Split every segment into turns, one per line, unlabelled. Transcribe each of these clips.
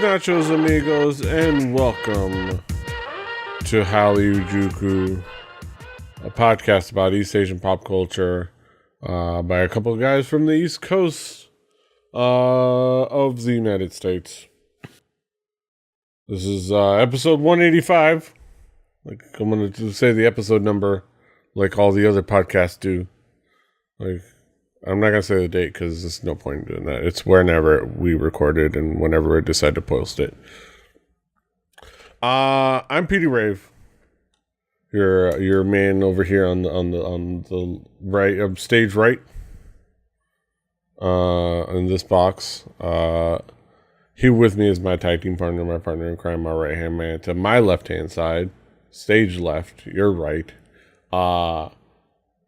nachos, amigos, and welcome to Hallyujuku, a podcast about East Asian pop culture by a couple of guys from the East Coast of the United States. This is episode 185. Like, I'm going to say the episode number like all the other podcasts do. Like, I'm not going to say the date because there's no point in doing that. It's whenever we recorded and whenever I decide to post it. I'm Petey Rave. Your man over here on the right, stage right. In this box. Here with me is my tag team partner, my partner in crime, my right hand man. To my left hand side, stage left, your right.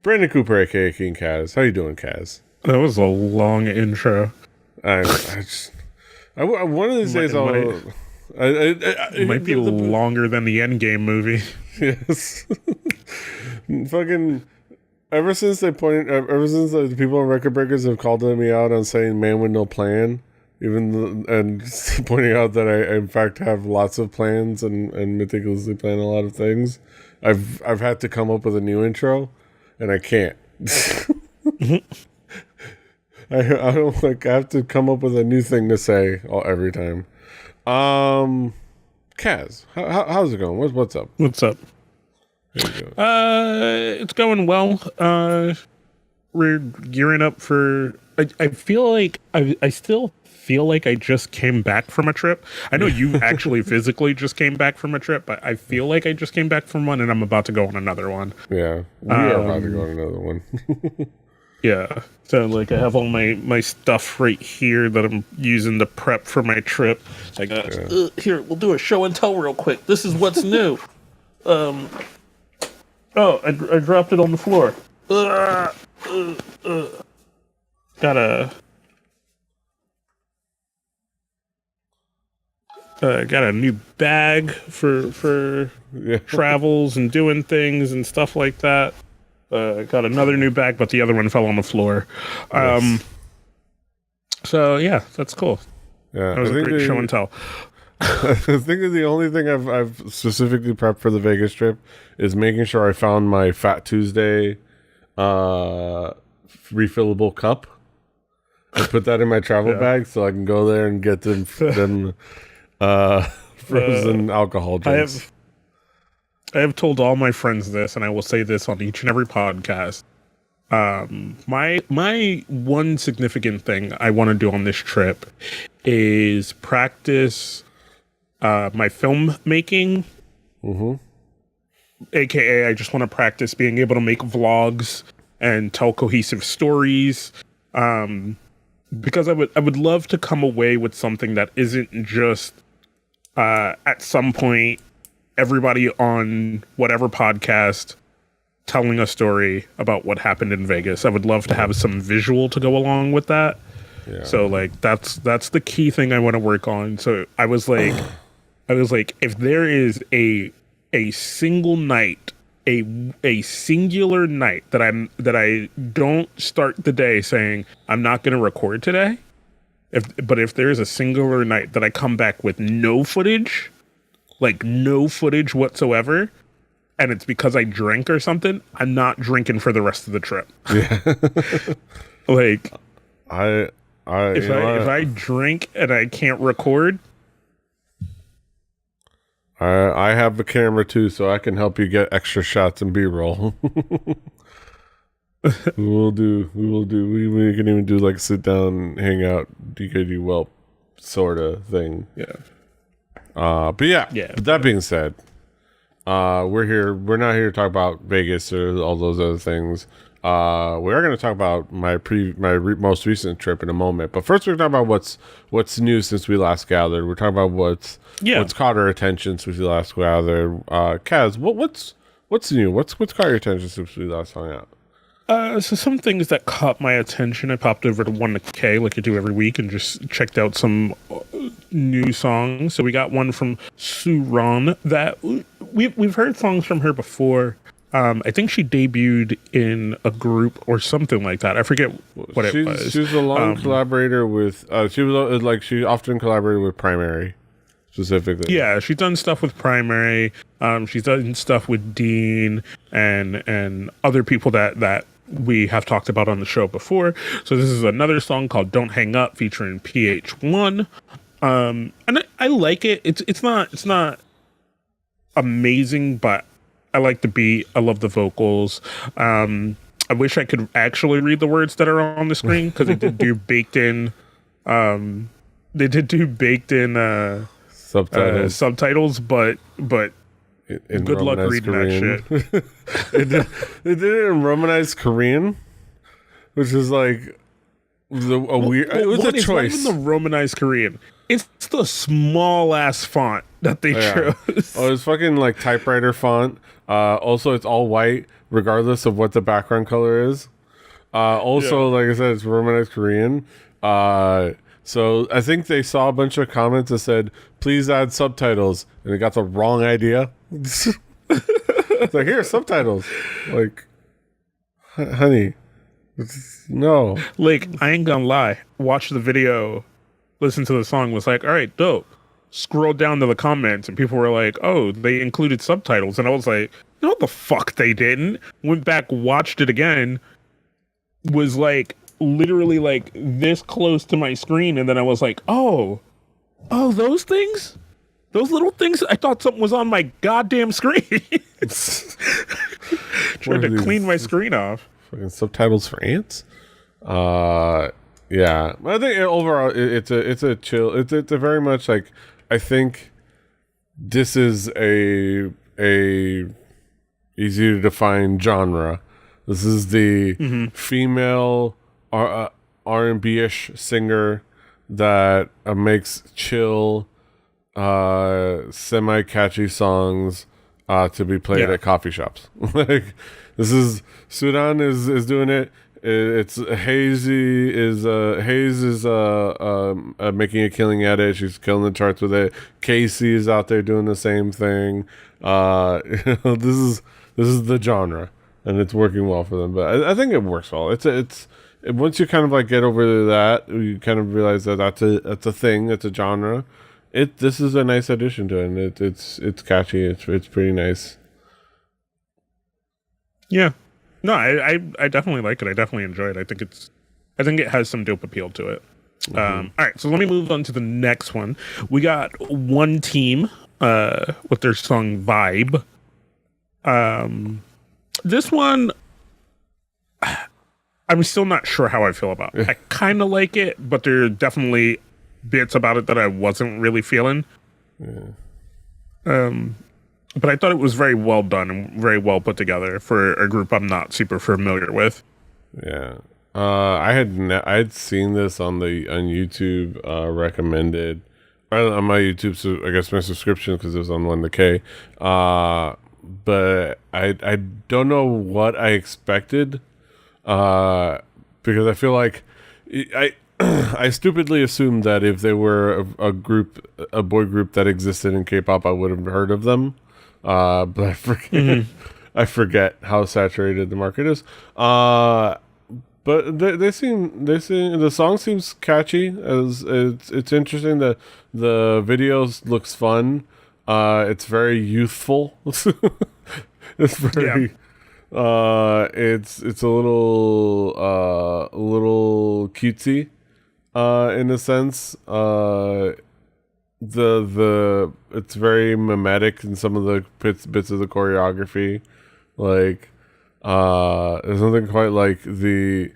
Brandon Cooper, aka King Kaz. How you doing, Kaz?
That was a long intro.
One of these days
it might be longer than the Endgame movie.
Yes. Fucking ever since the people on Record Breakers have called me out on saying "man with no plan," and pointing out that I in fact have lots of plans and meticulously plan a lot of things. I've had to come up with a new intro. And I can't. I don't like. I have to come up with a new thing to say every time. Kaz, how's it going? What's up?
What's up? It's going well. We're gearing up for. I feel like I still feel like I just came back from a trip. I know you actually physically just came back from a trip, but I feel like I just came back from one and I'm about to go on another one.
Yeah, we are about to go on another one.
Yeah, so like I have all my stuff right here that I'm using to prep for my trip. I got here. We'll do a show and tell real quick. This is what's new. I dropped it on the floor. Got a new bag for travels and doing things and stuff like that. Got another new bag, but the other one fell on the floor. Yes. So yeah, that's cool.
Yeah,
that was a great show and tell.
I think that the only thing I've specifically prepped for the Vegas trip is making sure I found my Fat Tuesday refillable cup and put that in my travel bag so I can go there and get them frozen alcohol drinks.
I have told all my friends this, and I will say this on each and every podcast. My one significant thing I want to do on this trip is practice my film making. Mm-hmm. AKA, I just want to practice being able to make vlogs and tell cohesive stories. Because I would love to come away with something that isn't just at some point everybody on whatever podcast telling a story about what happened in Vegas. I would love to have some visual to go along with that. Yeah. So like that's the key thing I want to work on. So I was like if there is a single night, a singular night that I don't start the day saying I'm not going to record today. If there is a singular night that I come back with no footage, like no footage whatsoever, and it's because I drank or something, I'm not drinking for the rest of the trip. Yeah. Like, if I drink and I can't record,
I have a camera too, so I can help you get extra shots and B-roll. We can even do like sit down, hang out, DKD Welp sort of thing.
Yeah.
But that being said, we're here. We're not here to talk about Vegas or all those other things. We are going to talk about my most recent trip in a moment. But first, we're going to talk about what's new since we last gathered. We're talking about what's caught our attention since we last gathered. Kaz, what's new? What's caught your attention since we last hung out?
So some things that caught my attention, I popped over to 1K like I do every week and just checked out some new songs. So we got one from Suran that we've heard songs from her before. I think she debuted in a group or something like that. I forget what it was.
She was a long collaborator with. She often collaborated with Primary. specifically.
Yeah, she's done stuff with Primary. She's done stuff with Dean and other people that we have talked about on the show before. So this is another song called "Don't Hang Up" featuring PH1. And I like it. It's not amazing, but I like the beat. I love the vocals. I wish I could actually read the words that are on the screen because they did do baked in. They did do baked in subtitles, but
in
good luck reading
Korean.
that shit.
They did it in Romanized Korean, which is like a weird. It was a choice.
It's not even the Romanized Korean. It's the small ass font that they chose.
Oh, it's fucking like typewriter font. Also, it's all white, regardless of what the background color is. Also, like I said, it's Romanized Korean. So I think they saw a bunch of comments that said, "Please add subtitles," and they got the wrong idea. It's like, here, subtitles. Like, honey, no.
Like, I ain't gonna lie. Watch the video, listen to the song, was like, all right, dope. Scroll down to the comments, and people were like, oh, they included subtitles. And I was like, no, the fuck they didn't. Went back, watched it again, was like, literally like this close to my screen, and then I was like, oh, those things? Those little things? I thought something was on my goddamn screen. Tried to clean my screen off.
Fucking subtitles for ants? Yeah. I think overall it's a chill. It's a very much like, I think this is a easy to define genre. This is the female R&B-ish singer that makes chill, semi-catchy songs to be played at coffee shops. Like, this is Sudan is doing it. It's Hayes is making a killing at it. She's killing the charts with it. Casey is out there doing the same thing. This is the genre, and it's working well for them. But I think it works well. It's once you kind of like get over that, you kind of realize that that's a thing. It's a genre. This is a nice addition to it, and it's catchy. It's pretty nice.
Yeah. No, I definitely like it. I definitely enjoy it. I think it has some dope appeal to it. All right, so let me move on to the next one. We got One Team with their song Vibe. This one, I'm still not sure how I feel about it. I kind of like it, but there are definitely bits about it that I wasn't really feeling. But I thought it was very well done and very well put together for a group I'm not super familiar with.
Yeah. I had seen this on YouTube recommended on my YouTube, so I guess my subscription, because it was on 1K. But I don't know what I expected, because I feel like I stupidly assumed that if they were a boy group that existed in K-pop, I would have heard of them. But I forget. I forget how saturated the market is. But they seem the song seems catchy. As it's interesting. The videos looks fun. It's very youthful. It's very. It's a little cutesy, in a sense. It's very mimetic in some of the bits of the choreography. Like, there's nothing quite like the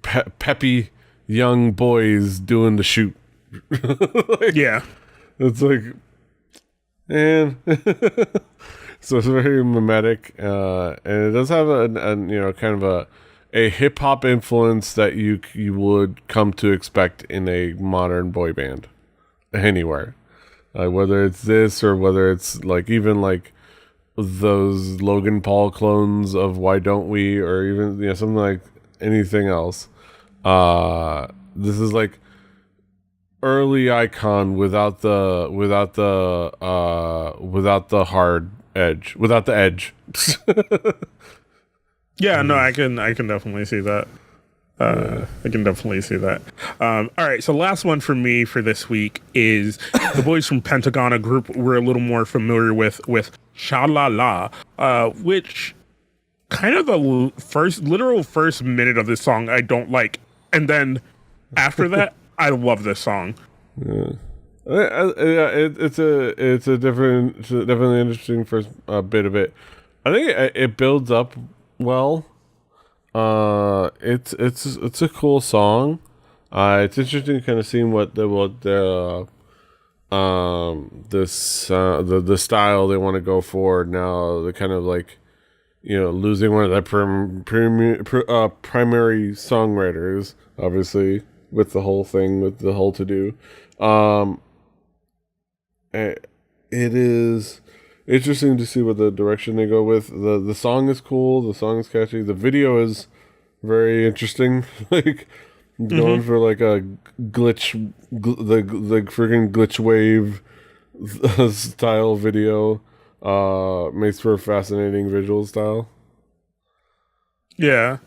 peppy young boys doing the shoot. Like, yeah, it's like, and so it's very mimetic, and it does have a kind of a hip hop influence that you would come to expect in a modern boy band anywhere, whether it's this or whether it's like even like those Logan Paul clones of Why Don't We, or even something like anything else. This is like early iKon without the hard edge, without the edge.
Yeah, no, I can definitely see that. I can definitely see that. All right, so last one for me for this week is the boys from Pentagon, a group we're a little more familiar with Sha La La, which kind of the literal first minute of this song I don't like, and then after that I love this song.
Yeah. It's definitely interesting first bit of it. I think it builds up well. It's a cool song. It's interesting kind of seeing what the style they want to go for now. They're kind of like, losing one of their primary songwriters, obviously, with the whole thing, with the whole to do. It is interesting to see what the direction they go with. The song is cool. The song is catchy. The video is very interesting. Like going for like a glitch, the freaking glitch wave style video. Makes for a fascinating visual style.
Yeah,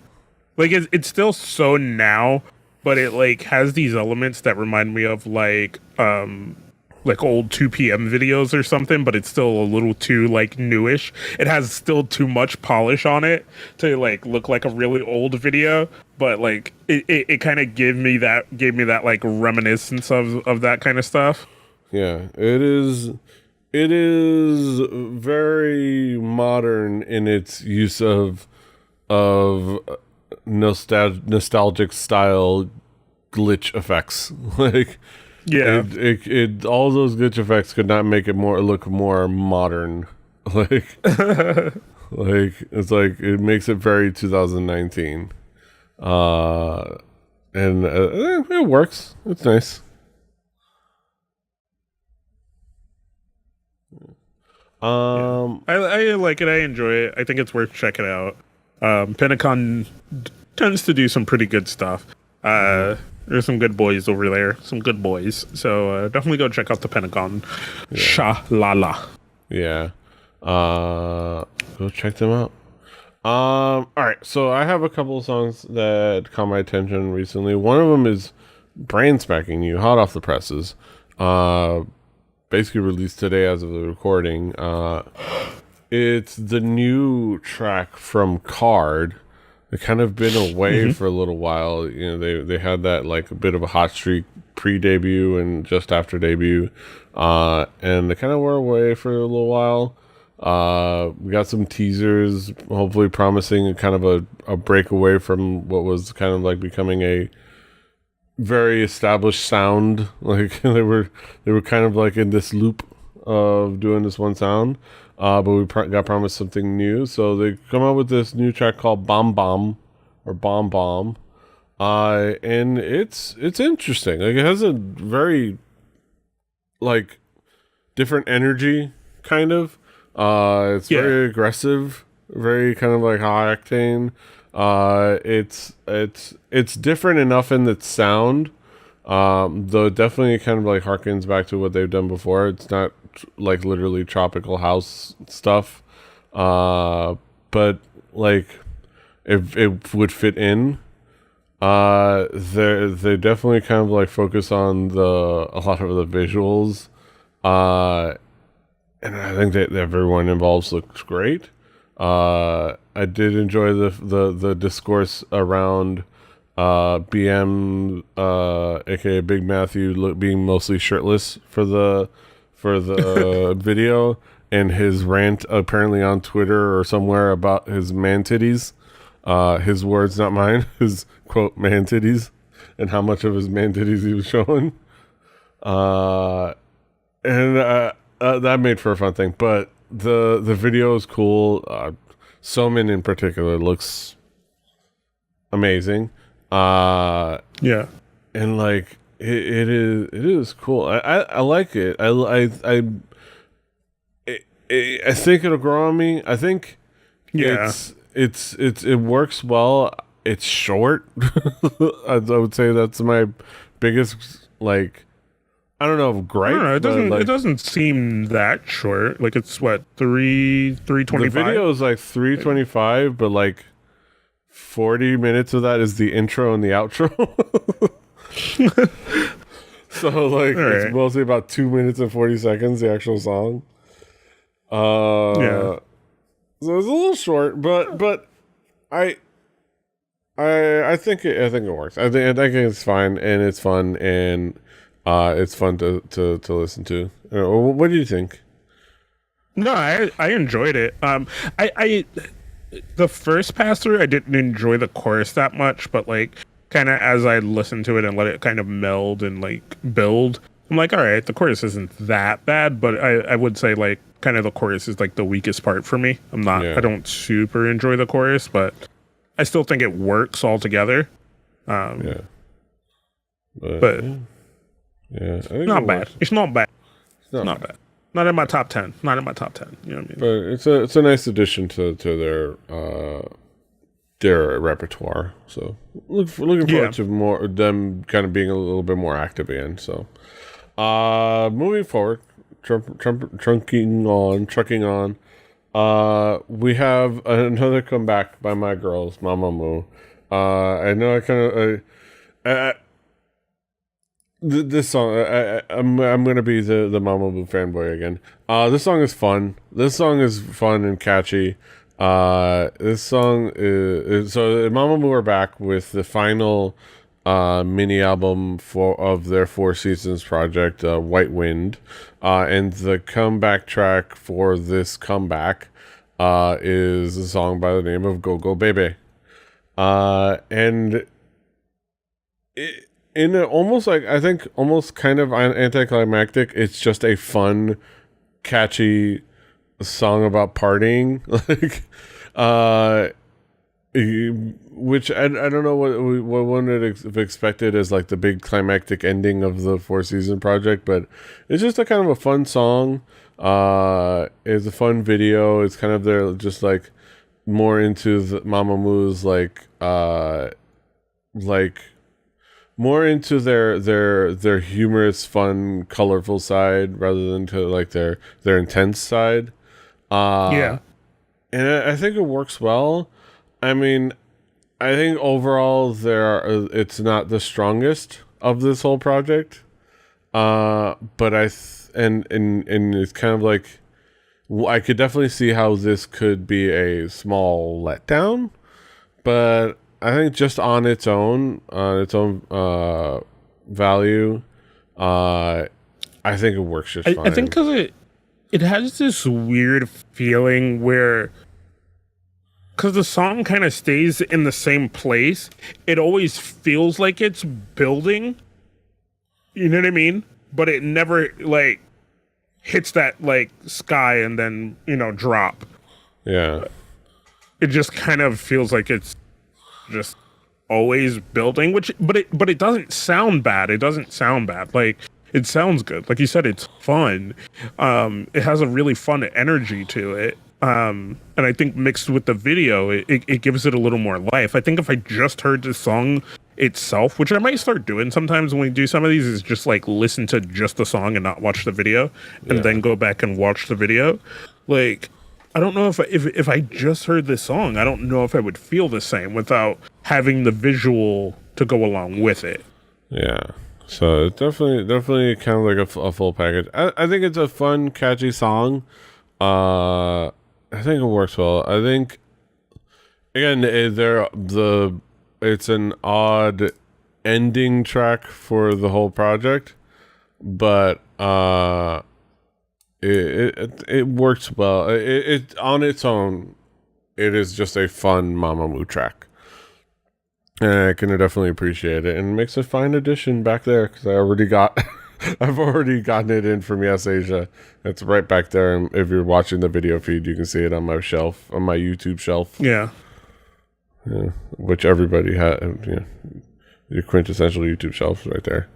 like it's still so now, but it like has these elements that remind me of like old 2 p.m. videos or something, but it's still a little too like newish. It has still too much polish on it to like look like a really old video, but like it kind of gave me that like reminiscence of that kind of stuff.
Yeah, it is very modern in its use of nostalgic style glitch effects. Like,
yeah,
it all those glitch effects could not make it look more modern. Like, like it's like it makes it very 2019, and it works. It's nice.
I like it. I enjoy it. I think it's worth checking out. Pentagon tends to do some pretty good stuff. There's some good boys over there. Some good boys. So definitely go check out the Pentagon. Yeah. Sha La La.
Yeah. Go check them out. All right. So I have a couple of songs that caught my attention recently. One of them is Brain Smacking You, hot off the presses. Basically released today as of the recording. It's the new track from Card. They've kind of been away for a little while. They had that like a bit of a hot streak pre-debut and just after debut, and they kind of were away for a little while. We got some teasers, hopefully promising a kind of a breakaway from what was kind of like becoming a very established sound. Like they were kind of like in this loop of doing this one sound, but we got promised something new. So they come out with this new track called Bom Bom or Bom Bom, and it's interesting. Like it has a very like different energy, kind of. It's very aggressive, very kind of like high octane. It's different enough in its sound, though it definitely kind of like harkens back to what they've done before. It's not like literally tropical house stuff, but like it would fit in. They definitely kind of like focus on a lot of the visuals, and I think that everyone involved looks great. I did enjoy the discourse around BM, aka Big Matthew, being mostly shirtless for the video, and his rant apparently on Twitter or somewhere about his man titties. His words, not mine. His quote man titties, and how much of his man titties he was showing. That made for a fun thing, but the video is cool. Somin in particular looks amazing. And like it is cool. I like it. I think it'll grow on me. I think it works well. It's short. I would say that's my biggest like. I don't know if great.
It doesn't. Like, it doesn't seem that short. Like it's what 3:25.
The video is like 3:25, but like 40 minutes of that is the intro and the outro. So like it's mostly about 2 minutes and 40 seconds, the actual song. So it's a little short, but I think it works. I think it's fine and it's fun and it's fun to listen to. What do you think?
No, I enjoyed it. I the first pass through, I didn't enjoy the chorus that much, but like kind of as I listened to it and let it kind of meld and like build, I'm like, all right, the chorus isn't that bad, but I would say like kind of the chorus is like the weakest part for me. I don't super enjoy the chorus, but I still think it works all together. But not bad. It's not bad. It's not bad. Not in my top 10. Not in my top 10. You know what I mean?
But it's a nice addition to their repertoire. So looking forward to more them kind of being a little bit more active again. So moving forward, trucking on. We have another comeback by my girls, Mamamoo. I know I kind of this song. I'm gonna be the Mamamoo fanboy again. This song is fun. This song is fun and catchy. This song is so Mamamoo are back with the final mini album of their 4 Seasons project, White Wind, and the comeback track for this comeback is a song by the name of Go Go Baby, and in a, almost like I think almost kind of anticlimactic. It's just a fun, catchy song about partying, like which I don't know what one would have expected as like the big climactic ending of the 4 Season project, but it's just a kind of a fun song. It's a fun video. It's kind of their just like more into the Mamamoo's like more into their humorous, fun, colorful side rather than to like their intense side. And I think it works well. I mean, I think overall it's not the strongest of this whole project. But and it's kind of like I could definitely see how this could be a small letdown, but I think just on its own value, I think it works just fine.
I think because it has this weird feeling where, because the song kind of stays in the same place, it always feels like it's building. You know what I mean? But it never like hits that like sky and then drop.
Yeah.
It just kind of feels like it's just always building, but it doesn't sound bad. It doesn't sound bad. Like it sounds good. Like you said, it's fun. It has a really fun energy to it. And I think mixed with the video, it gives it a little more life. I think if I just heard the song itself, which I might start doing sometimes when we do some of these, is just like listen to just the song and not watch the video, and then go back and watch the video. Like, I don't know if I just heard this song, I don't know if I would feel the same without having the visual to go along with it.
Yeah. So it's definitely kind of like a full package. I think it's a fun, catchy song. I think it works well. I think again, it's an odd ending track for the whole project, but it works well. It on its own, it is just a fun Mamamoo track, and I can definitely appreciate it. And it makes a fine addition back there because I've already gotten it in from Yes Asia. It's right back there, and if you're watching the video feed, you can see it on my shelf, on my YouTube shelf.
Yeah,
which everybody had. Your quintessential YouTube shelf right there.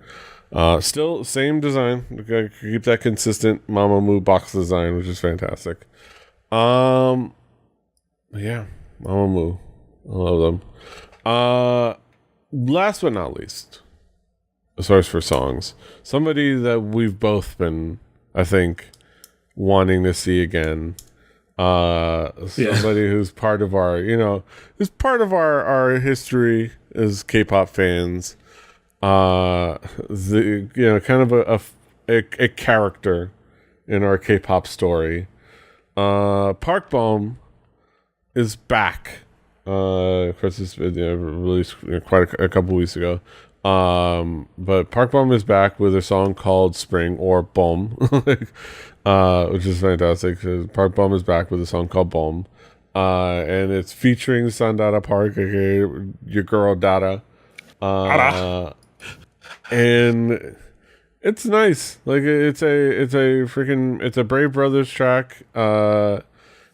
Still same design. Keep that consistent Mamamoo box design, which is fantastic. Yeah, Mamamoo, I love them. Last but not least, as far as for songs, somebody that we've both been, I think, wanting to see again, Somebody who's part of our, who's part of our history as K-pop fans. Kind of a character in our K-pop story. Park Bom is back. Of course, it's released quite a couple weeks ago. But Park Bom is back with a song called Spring or Bom, which is fantastic. Park Bom is back with a song called Bom. And it's featuring Sandara Park, aka your girl Dada. And it's nice. Like it's a Brave Brothers track.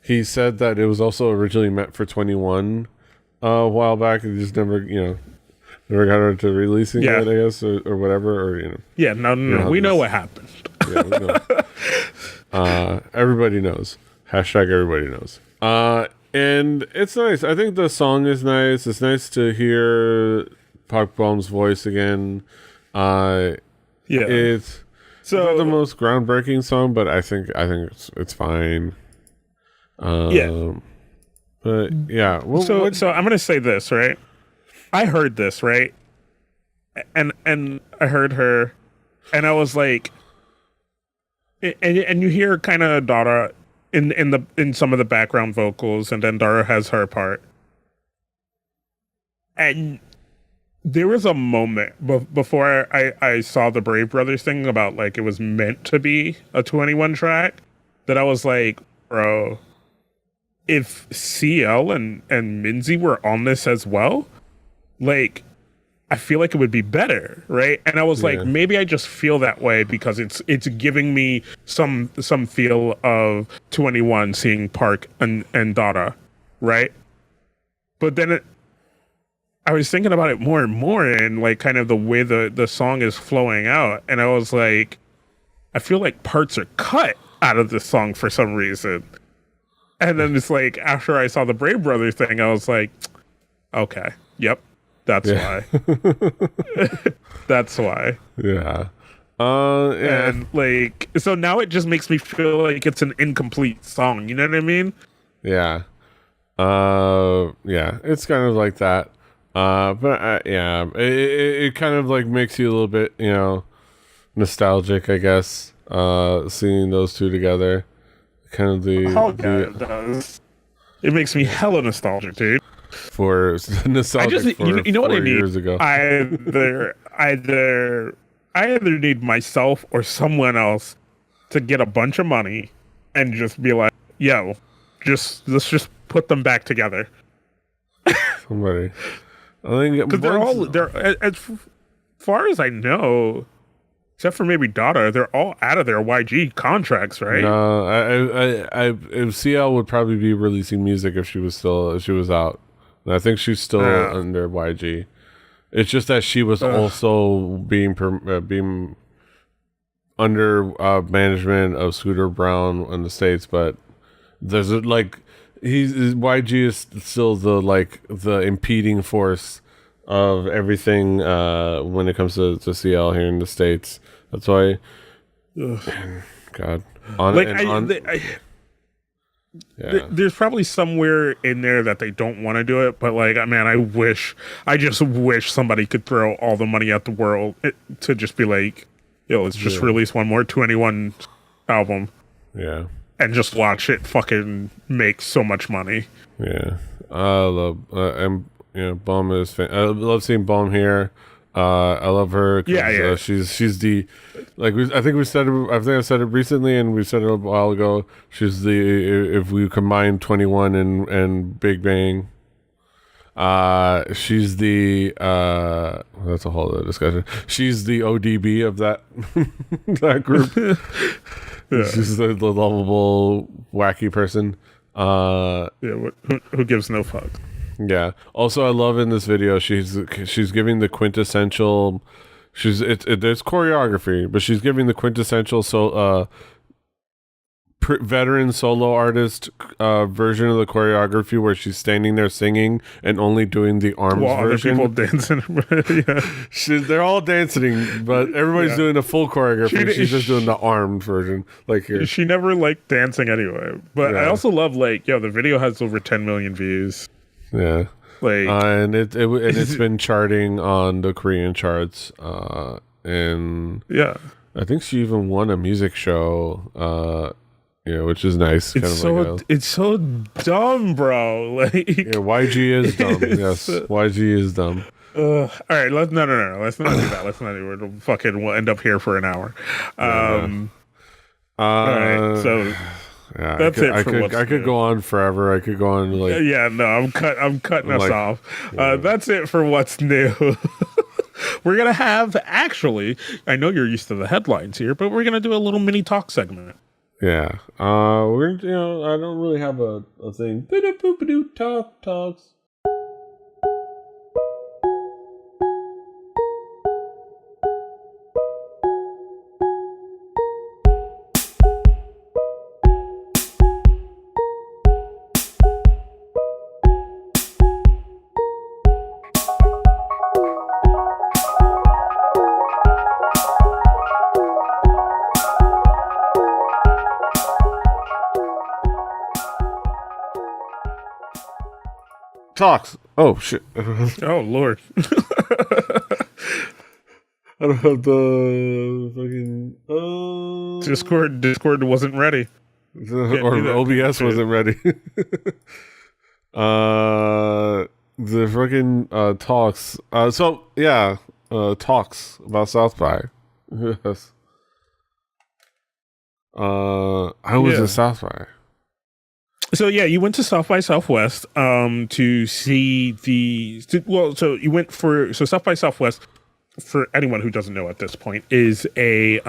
He said that it was also originally meant for 21 a while back. It just never got around to releasing it, I guess, or whatever, or
Yeah, no. We know what happened.
Yeah, we know. Everybody knows. Hashtag everybody knows. And it's nice. I think the song is nice. It's nice to hear Park Bom's voice again. It's not the most groundbreaking song, but I think it's fine. But yeah.
So I'm gonna say this, right? I heard this, right? And I heard her, and I was like, and you hear kind of Dara in some of the background vocals, and then Dara has her part, and there was a moment before I saw the Brave Brothers thing about like it was meant to be a 21 track that I was like, bro, if CL and Minzy were on this as well, like I feel like it would be better, right? And I was like, maybe I just feel that way because it's giving me some feel of 21 seeing Park and Dada, right? But then I was thinking about it more and more, and like kind of the way the song is flowing out, and I was like, I feel like parts are cut out of this song for some reason. And then it's like after I saw the Brave Brothers thing, I was like, okay, yep, that's why. That's why.
Yeah.
And like, so now it just makes me feel like it's an incomplete song. You know what I mean?
Yeah. Yeah. It's kind of like that. But it kind of like makes you a little bit, nostalgic, I guess. Seeing those two together. Kind of
it does. It makes me hella nostalgic, dude.
For nostalgic for
you know what I need?
Years ago.
I either need myself or someone else to get a bunch of money and just be like, yo, let's just put them back together.
Somebody. I think
because they're as far as I know, except for maybe Dada, they're all out of their YG contracts, right?
No, I CL would probably be releasing music if she was out. And I think she's still under YG. It's just that she was also being under management of Scooter Braun in the States, but there's YG is still the impeding force of everything when it comes to CL here in the States. That's why. God,
there's probably somewhere in there that they don't want to do it, but like, man, I just wish somebody could throw all the money at the world to just be like, yo, let's just release one more 21 album.
Yeah.
And just watch it fucking make so much money.
Yeah. I love, Bom is I love seeing Bom here. I love her. She's the, I think I said it recently, and we said it a while ago. She's if we combine 21 and Big Bang, she's the that's a whole other discussion. She's the ODB of that that group. She's the lovable, wacky person.
Who gives no fuck.
Yeah. Also, I love in this video she's giving the quintessential. There's choreography, but she's giving the quintessential veteran solo artist version of the choreography where she's standing there singing and only doing the arms version.
Other people dancing.
They're all dancing, but everybody's doing the full choreography. She's just doing the armed version. Like here.
She never liked dancing anyway. But I also love the video has over 10 million views.
Yeah. And it's been charting on the Korean charts. And I think she even won a music show. Which is nice.
It's so dumb, bro.
YG is dumb. Yes, YG is dumb.
All right, let's not do that. Let's not do it. We'll end up here for an hour. All right, so that's it.
I could go on forever. I could go on
I'm cutting us off. That's it for what's new. We're gonna have I know you're used to the headlines here, but we're gonna do a little mini talk segment.
Yeah. We're I don't really have a thing. Talks. Talks. Oh shit.
Oh Lord.
I don't have the fucking
Discord wasn't ready.
Or OBS wasn't ready. The fucking talks. Talks about South by. Yes. I was in South by.
So you went to South by Southwest to see South by Southwest, for anyone who doesn't know at this point, is a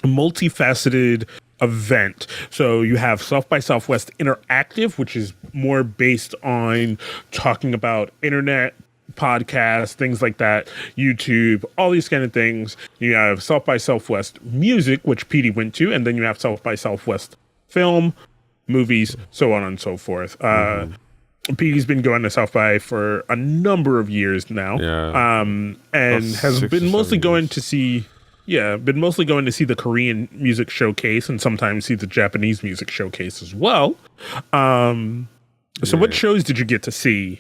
multifaceted event. So you have South by Southwest Interactive, which is more based on talking about internet, podcasts, things like that, YouTube, all these kind of things. You have South by Southwest Music, which Petey went to, and then you have South by Southwest Film, movies, so on and so forth. Petey's been going to South by for a number of years now, and has been mostly going to see the Korean music showcase and sometimes see the Japanese music showcase as well. So what shows did you get to see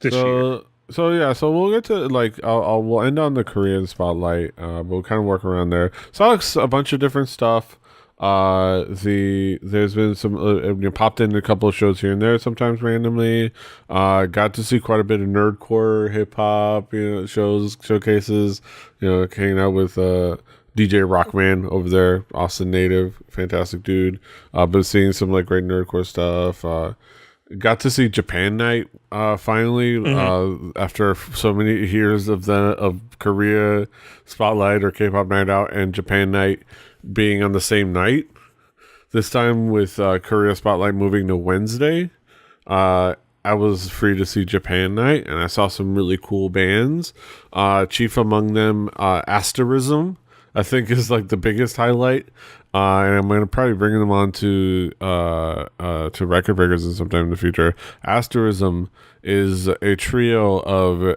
this year?
So we'll get to we'll end on the Korean spotlight. We'll kind of work around there. Saw a bunch of different stuff. There's been some popped in a couple of shows here and there, sometimes randomly. Got to see quite a bit of nerdcore, hip hop, showcases. Hanging out with DJ Rockman over there, Austin native, fantastic dude. Been seeing some great nerdcore stuff. Got to see Japan Night finally after so many years of Korea Spotlight or K-pop Night Out and Japan Night being on the same night. This time with Korea Spotlight moving to Wednesday, I was free to see Japan Night, and I saw some really cool bands. Chief among them, Asterism, I think is the biggest highlight. And I'm going to probably bring them on to Record Breakers in sometime in the future. Asterism is a trio of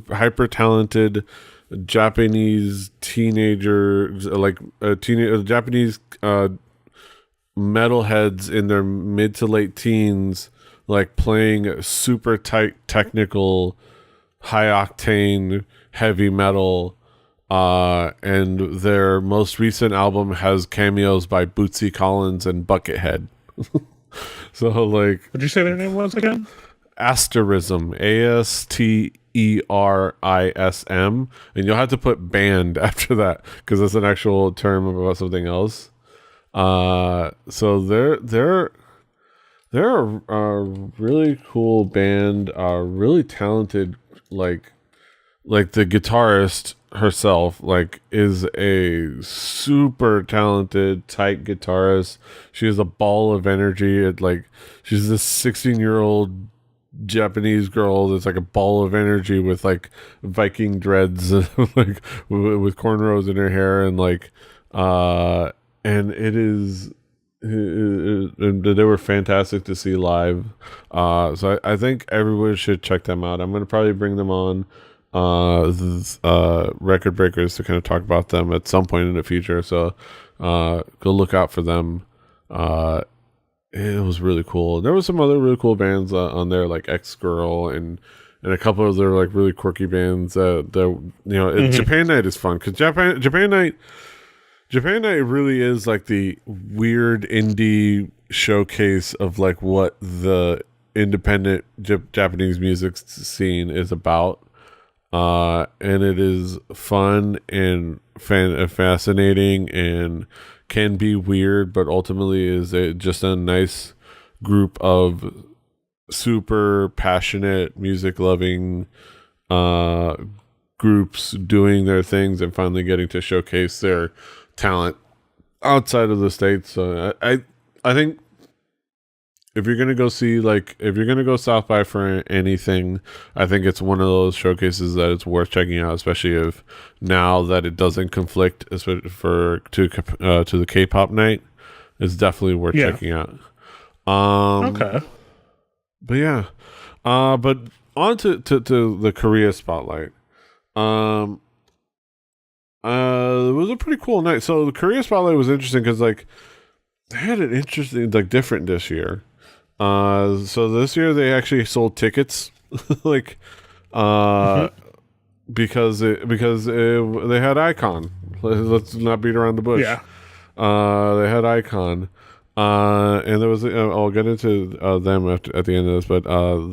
hyper talented Japanese teenagers, Japanese metalheads in their mid to late teens, playing super tight, technical, high octane, heavy metal. And their most recent album has cameos by Bootsy Collins and Buckethead. So
what'd you say their name was again?
Asterism, Asterism, and you'll have to put band after that because that's an actual term about something else. So they're a really cool band, really talented. Like the guitarist herself, is a super talented, tight guitarist. She has a ball of energy. She's this 16-year-old Japanese girl that's a ball of energy with Viking dreads, with cornrows in her hair, and and and they were fantastic to see live. So I think everyone should check them out. I'm going to probably bring them on Record Breakers to kind of talk about them at some point in the future. So go look out for them. It was really cool. There was some other really cool bands on there, like X Girl and a couple of their like really quirky bands. Japan Night is fun because Japan Night really is like the weird indie showcase of like what the independent Japanese music scene is about. And it is fun and fascinating and can be weird, but ultimately is just a nice group of super passionate music loving groups doing their things and finally getting to showcase their talent outside of the States. So I think if you're gonna go South by for anything, I think it's one of those showcases that it's worth checking out, especially if now that it doesn't conflict to the K-pop night. It's definitely worth checking out.
Okay.
But yeah, but on to the Korea spotlight. It was a pretty cool night. So the Korea spotlight was interesting because like they had an interesting, like different this year. So this year they actually sold tickets, like, because they had iKon. Let's not beat around the bush.
Yeah.
They had iKon. And there was, I'll get into them at the end of this, but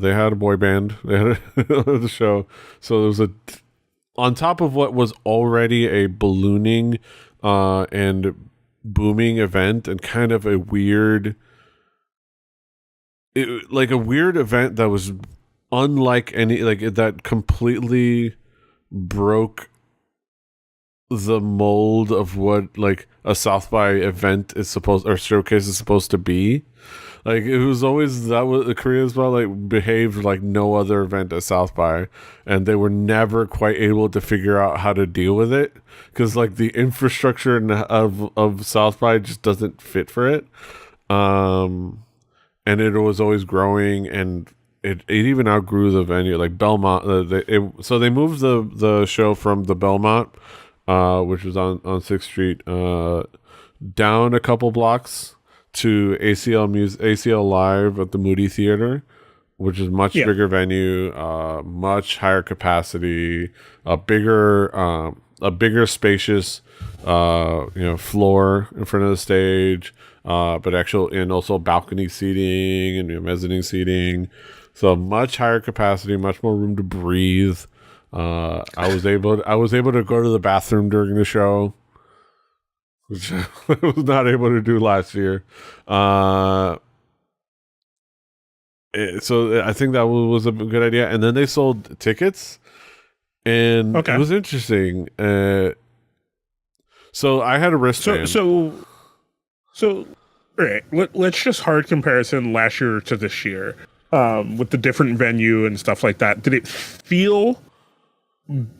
they had a boy band. They had the show. So there was on top of what was already a ballooning and booming event, and kind of a weird event that was unlike any, like, that completely broke the mold of what like a South by event is supposed, or showcase is supposed to be. Like, it was always that was the Korea's like behaved like no other event at South by, and they were never quite able to figure out how to deal with it because like the infrastructure of South by just doesn't fit for it. And it was always growing, and it even outgrew the venue. Like Belmont, so they moved the show from the Belmont, which was on 6th Street, down a couple blocks to ACL Live at the Moody Theater, which is much bigger venue, much higher capacity, a bigger spacious, floor in front of the stage, but and also balcony seating and mezzanine seating. So much higher capacity, much more room to breathe. I was able to go to the bathroom during the show, which I was not able to do last year. So I think that was a good idea. And then they sold tickets, and it was interesting. So I had a wristband.
So all right. Let's just hard comparison last year to this year, with the different venue and stuff like that. Did it feel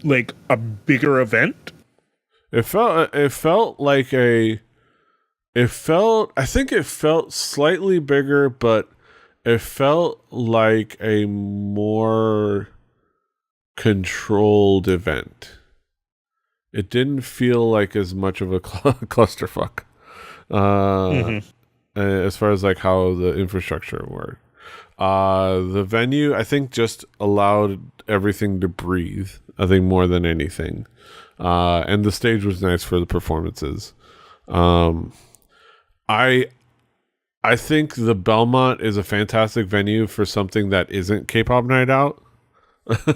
like a bigger event?
I think it felt slightly bigger, but it felt like a more controlled event. It didn't feel like as much of a clusterfuck, as far as like how the infrastructure worked. The venue, I think, just allowed everything to breathe, I think, more than anything. And the stage was nice for the performances. I think the Belmont is a fantastic venue for something that isn't K-pop Night Out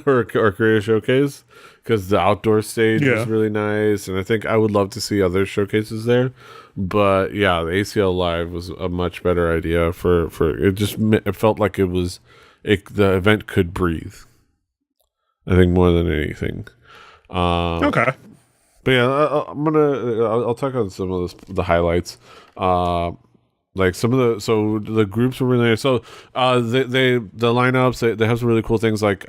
or Korea Showcase, because the outdoor stage is really nice, and I think I would love to see other showcases there. But yeah, the ACL Live was a much better idea for it. It felt like the event could breathe, I think, more than anything.
Okay.
But yeah, I'll talk on some of the highlights. Like the groups were really nice. So the lineups, they have some really cool things, like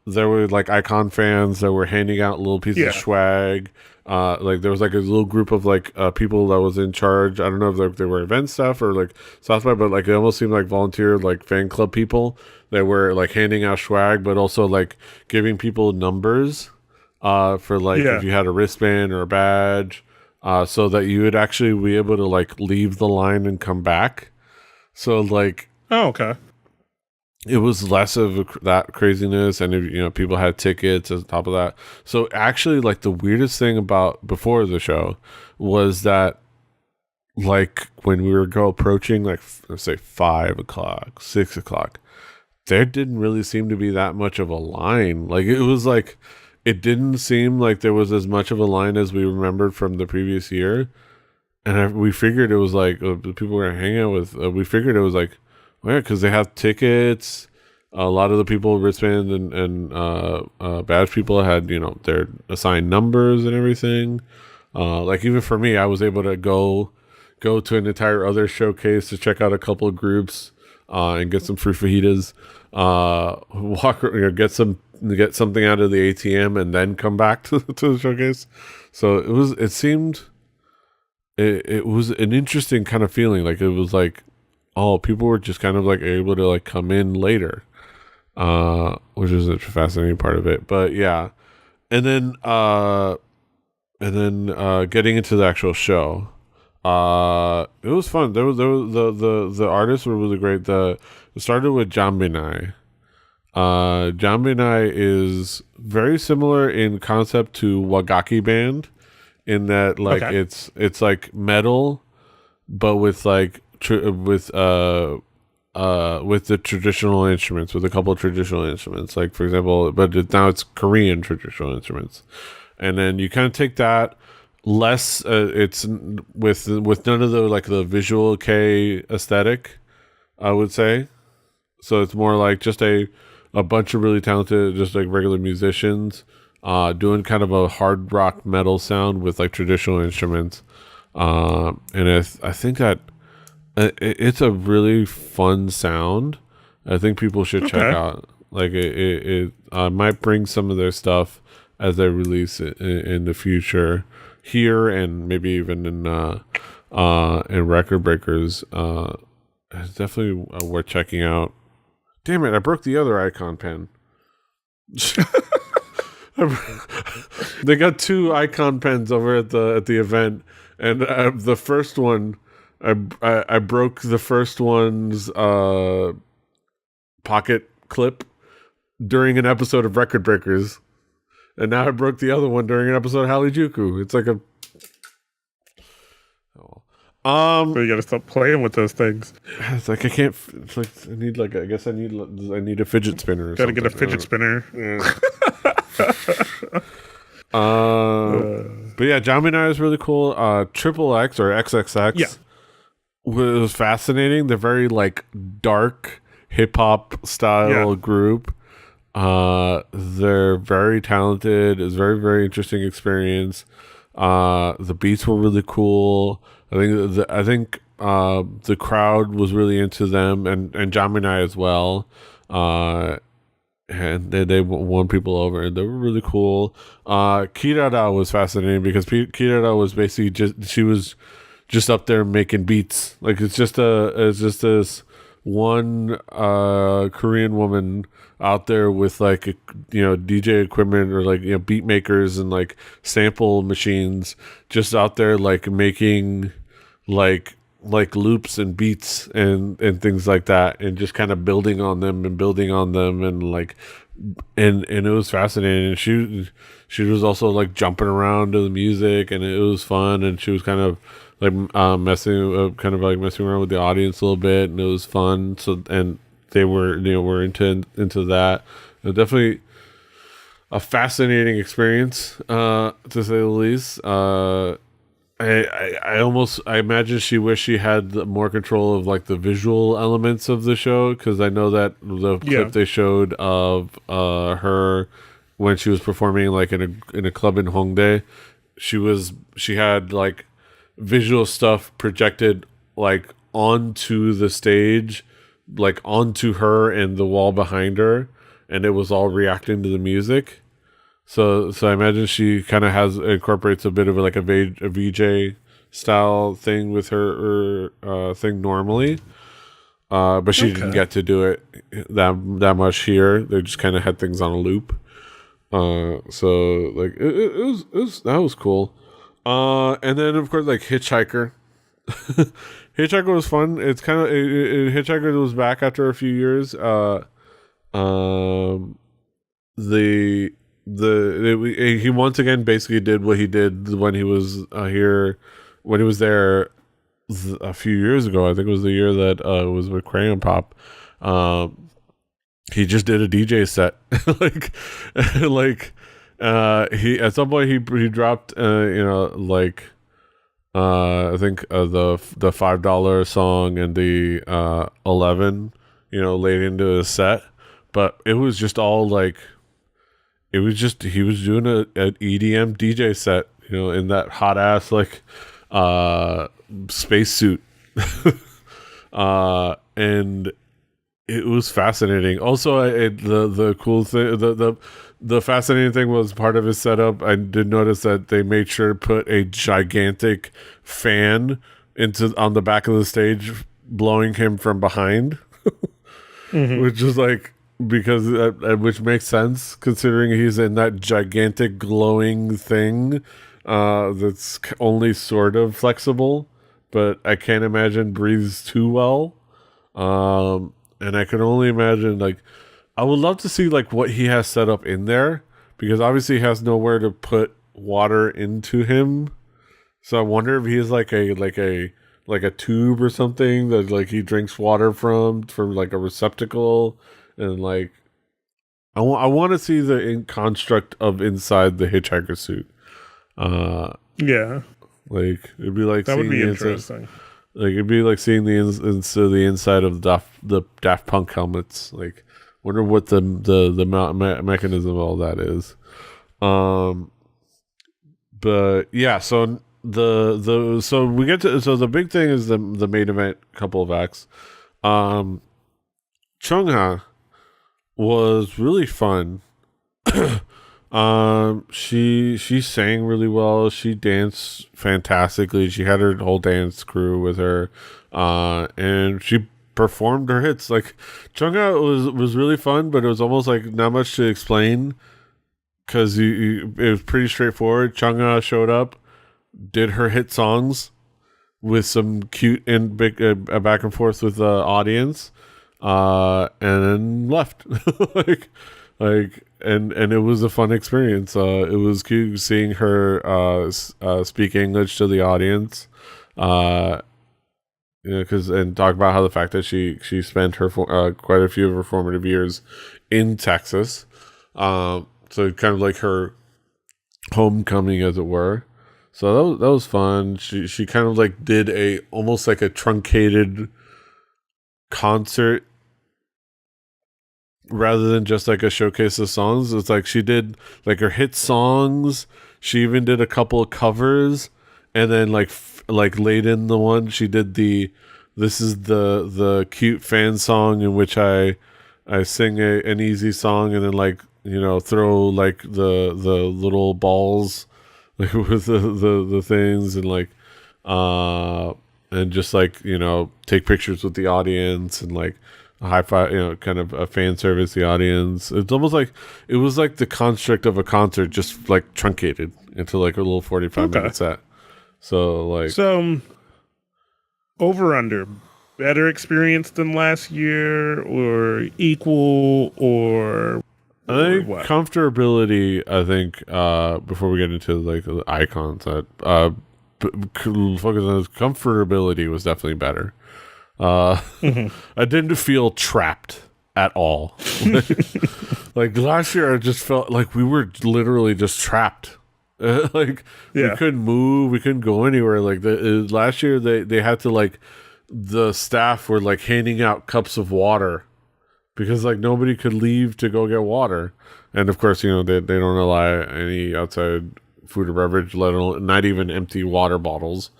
there were like iKon fans that were handing out little pieces of swag. Like there was like a little group of like people that was in charge. I don't know if they were event staff or like South by, but like it almost seemed like volunteer like fan club people that were like handing out swag, but also like giving people numbers for like if you had a wristband or a badge, so that you would actually be able to like leave the line and come back. So like,
oh, okay.
It was less of that craziness, and people had tickets on top of that. So actually, like the weirdest thing about before the show was that, like when we were approaching, like let's say 5 o'clock, 6 o'clock, there didn't really seem to be that much of a line. Like it was like it didn't seem like there was as much of a line as we remembered from the previous year, and we figured it was like the people we were hanging out with. We figured it was like. Yeah, because they have tickets. A lot of the people, wristband and badge people, had their assigned numbers and everything. Like even for me, I was able to go to an entire other showcase to check out a couple of groups and get some free fajitas. Get something out of the ATM and then come back to the showcase. So it was an interesting kind of feeling. Like it was like. Oh, people were just kind of like able to like come in later, which is a fascinating part of it. But yeah, and then getting into the actual show, it was fun. There was the artists were really great. It started with Jambinai. Jambinai is very similar in concept to Wagaki Band, in that like it's like metal, but with like. With the traditional instruments, with a couple of traditional instruments, like for example, but now it's Korean traditional instruments, and then you kind of take that less. It's with none of the like the visual K aesthetic, I would say. So it's more like just a bunch of really talented, just like regular musicians, doing kind of a hard rock metal sound with like traditional instruments, and I think that. It's a really fun sound. I think people should check out. Like it might bring some of their stuff as they release it in the future here, and maybe even in Record Breakers. It's definitely worth checking out. Damn it! I broke the other iKon pen. They got 2 iKon pens over at the event, and the first one. I broke the first one's pocket clip during an episode of Record Breakers, and now I broke the other one during an episode of Hallyujuku. It's like a
so you gotta stop playing with those things.
It's like I can't. It's like I need like I guess I need a fidget spinner.
Gotta get a fidget spinner. Yeah.
But yeah, Jambinai is really cool. Triple X or XXX was fascinating. They're very like dark hip hop style group. They're very talented. It's a very, very interesting experience. The beats were really cool. I think the crowd was really into them, and Jambinai as well. And they won people over, and they were really cool. Kirara was fascinating because Kirara was basically she was just up there making beats. Like it's just this one Korean woman out there with like DJ equipment or like beat makers and like sample machines, just out there like making like loops and beats and things like that, and just kind of building on them and like and it was fascinating. And she was also like jumping around to the music, and it was fun, and she was kind of like messing around with the audience a little bit, and it was fun. So and they were into that. Definitely a fascinating experience, to say the least. I imagine she wished she had more control of like the visual elements of the show, because I know that the clip they showed of her when she was performing like in a club in Hongdae, she had like visual stuff projected like onto the stage, like onto her and the wall behind her, and it was all reacting to the music. So I imagine she kind of incorporates a bit of like a VJ style thing with her thing normally. But she didn't get to do it that much here. They just kind of had things on a loop. So like it was that was cool. And then of course like Hitchhiker. Hitchhiker was fun. It's kind of Hitchhiker was back after a few years. He once again basically did what he did when he was when he was there a few years ago. I think it was the year that it was with Crayon Pop. He just did a DJ set. He at some point he dropped I think the $5 song and the 11 laid into his set, but it was just all like he was doing an EDM DJ set, in that hot ass spacesuit. And it was fascinating. Also, the cool thing, the fascinating thing was part of his setup. I did notice that they made sure to put a gigantic fan on the back of the stage, blowing him from behind, which is like, because which makes sense considering he's in that gigantic glowing thing that's only sort of flexible, but I can't imagine breathes too well. And I can only imagine, like, I would love to see like what he has set up in there, because obviously he has nowhere to put water into him. So I wonder if he has like a tube or something that like he drinks water from like a receptacle. And like I want to see the construct of inside the hitchhiker suit.
Yeah,
like it'd be like
that would be
interesting. Like it'd be like seeing the inside of the Daft Punk helmets. Like, wonder what the mechanism of all that is. But yeah, so the big thing is the main event couple of acts. Chungha was really fun. She sang really well. She danced fantastically. She had her whole dance crew with her, and she performed her hits. Like, Chungha was really fun, but it was almost like not much to explain, because it was pretty straightforward. Chungha showed up, did her hit songs with some cute and big back and forth with the audience, and then left. And it was a fun experience. It was cute seeing her speak English to the audience, and talk about how the fact that she spent her quite a few of her formative years in Texas, so kind of like her homecoming, as it were. So that was fun. She kind of like did almost like a truncated concert rather than just like a showcase of songs. It's like she did like her hit songs. She even did a couple of covers, and then like late in the one she did this is the cute fan song in which I sing an easy song, and then like throw like the little balls like with the things, and like and just like take pictures with the audience, and like a high five, kind of a fan service the audience. It's almost like it was like the construct of a concert, just like truncated into like a little 45-minute set. So
over under, better experience than last year, or equal, or
I think
what?
Comfortability. I think before we get into like the icons, that focus on comfortability was definitely better. I didn't feel trapped at all. Like last year, I just felt like we were literally just trapped. We couldn't move, we couldn't go anywhere. Like last year, they had to like the staff were like handing out cups of water because like nobody could leave to go get water, and of course they don't allow any outside food or beverage, let alone not even empty water bottles.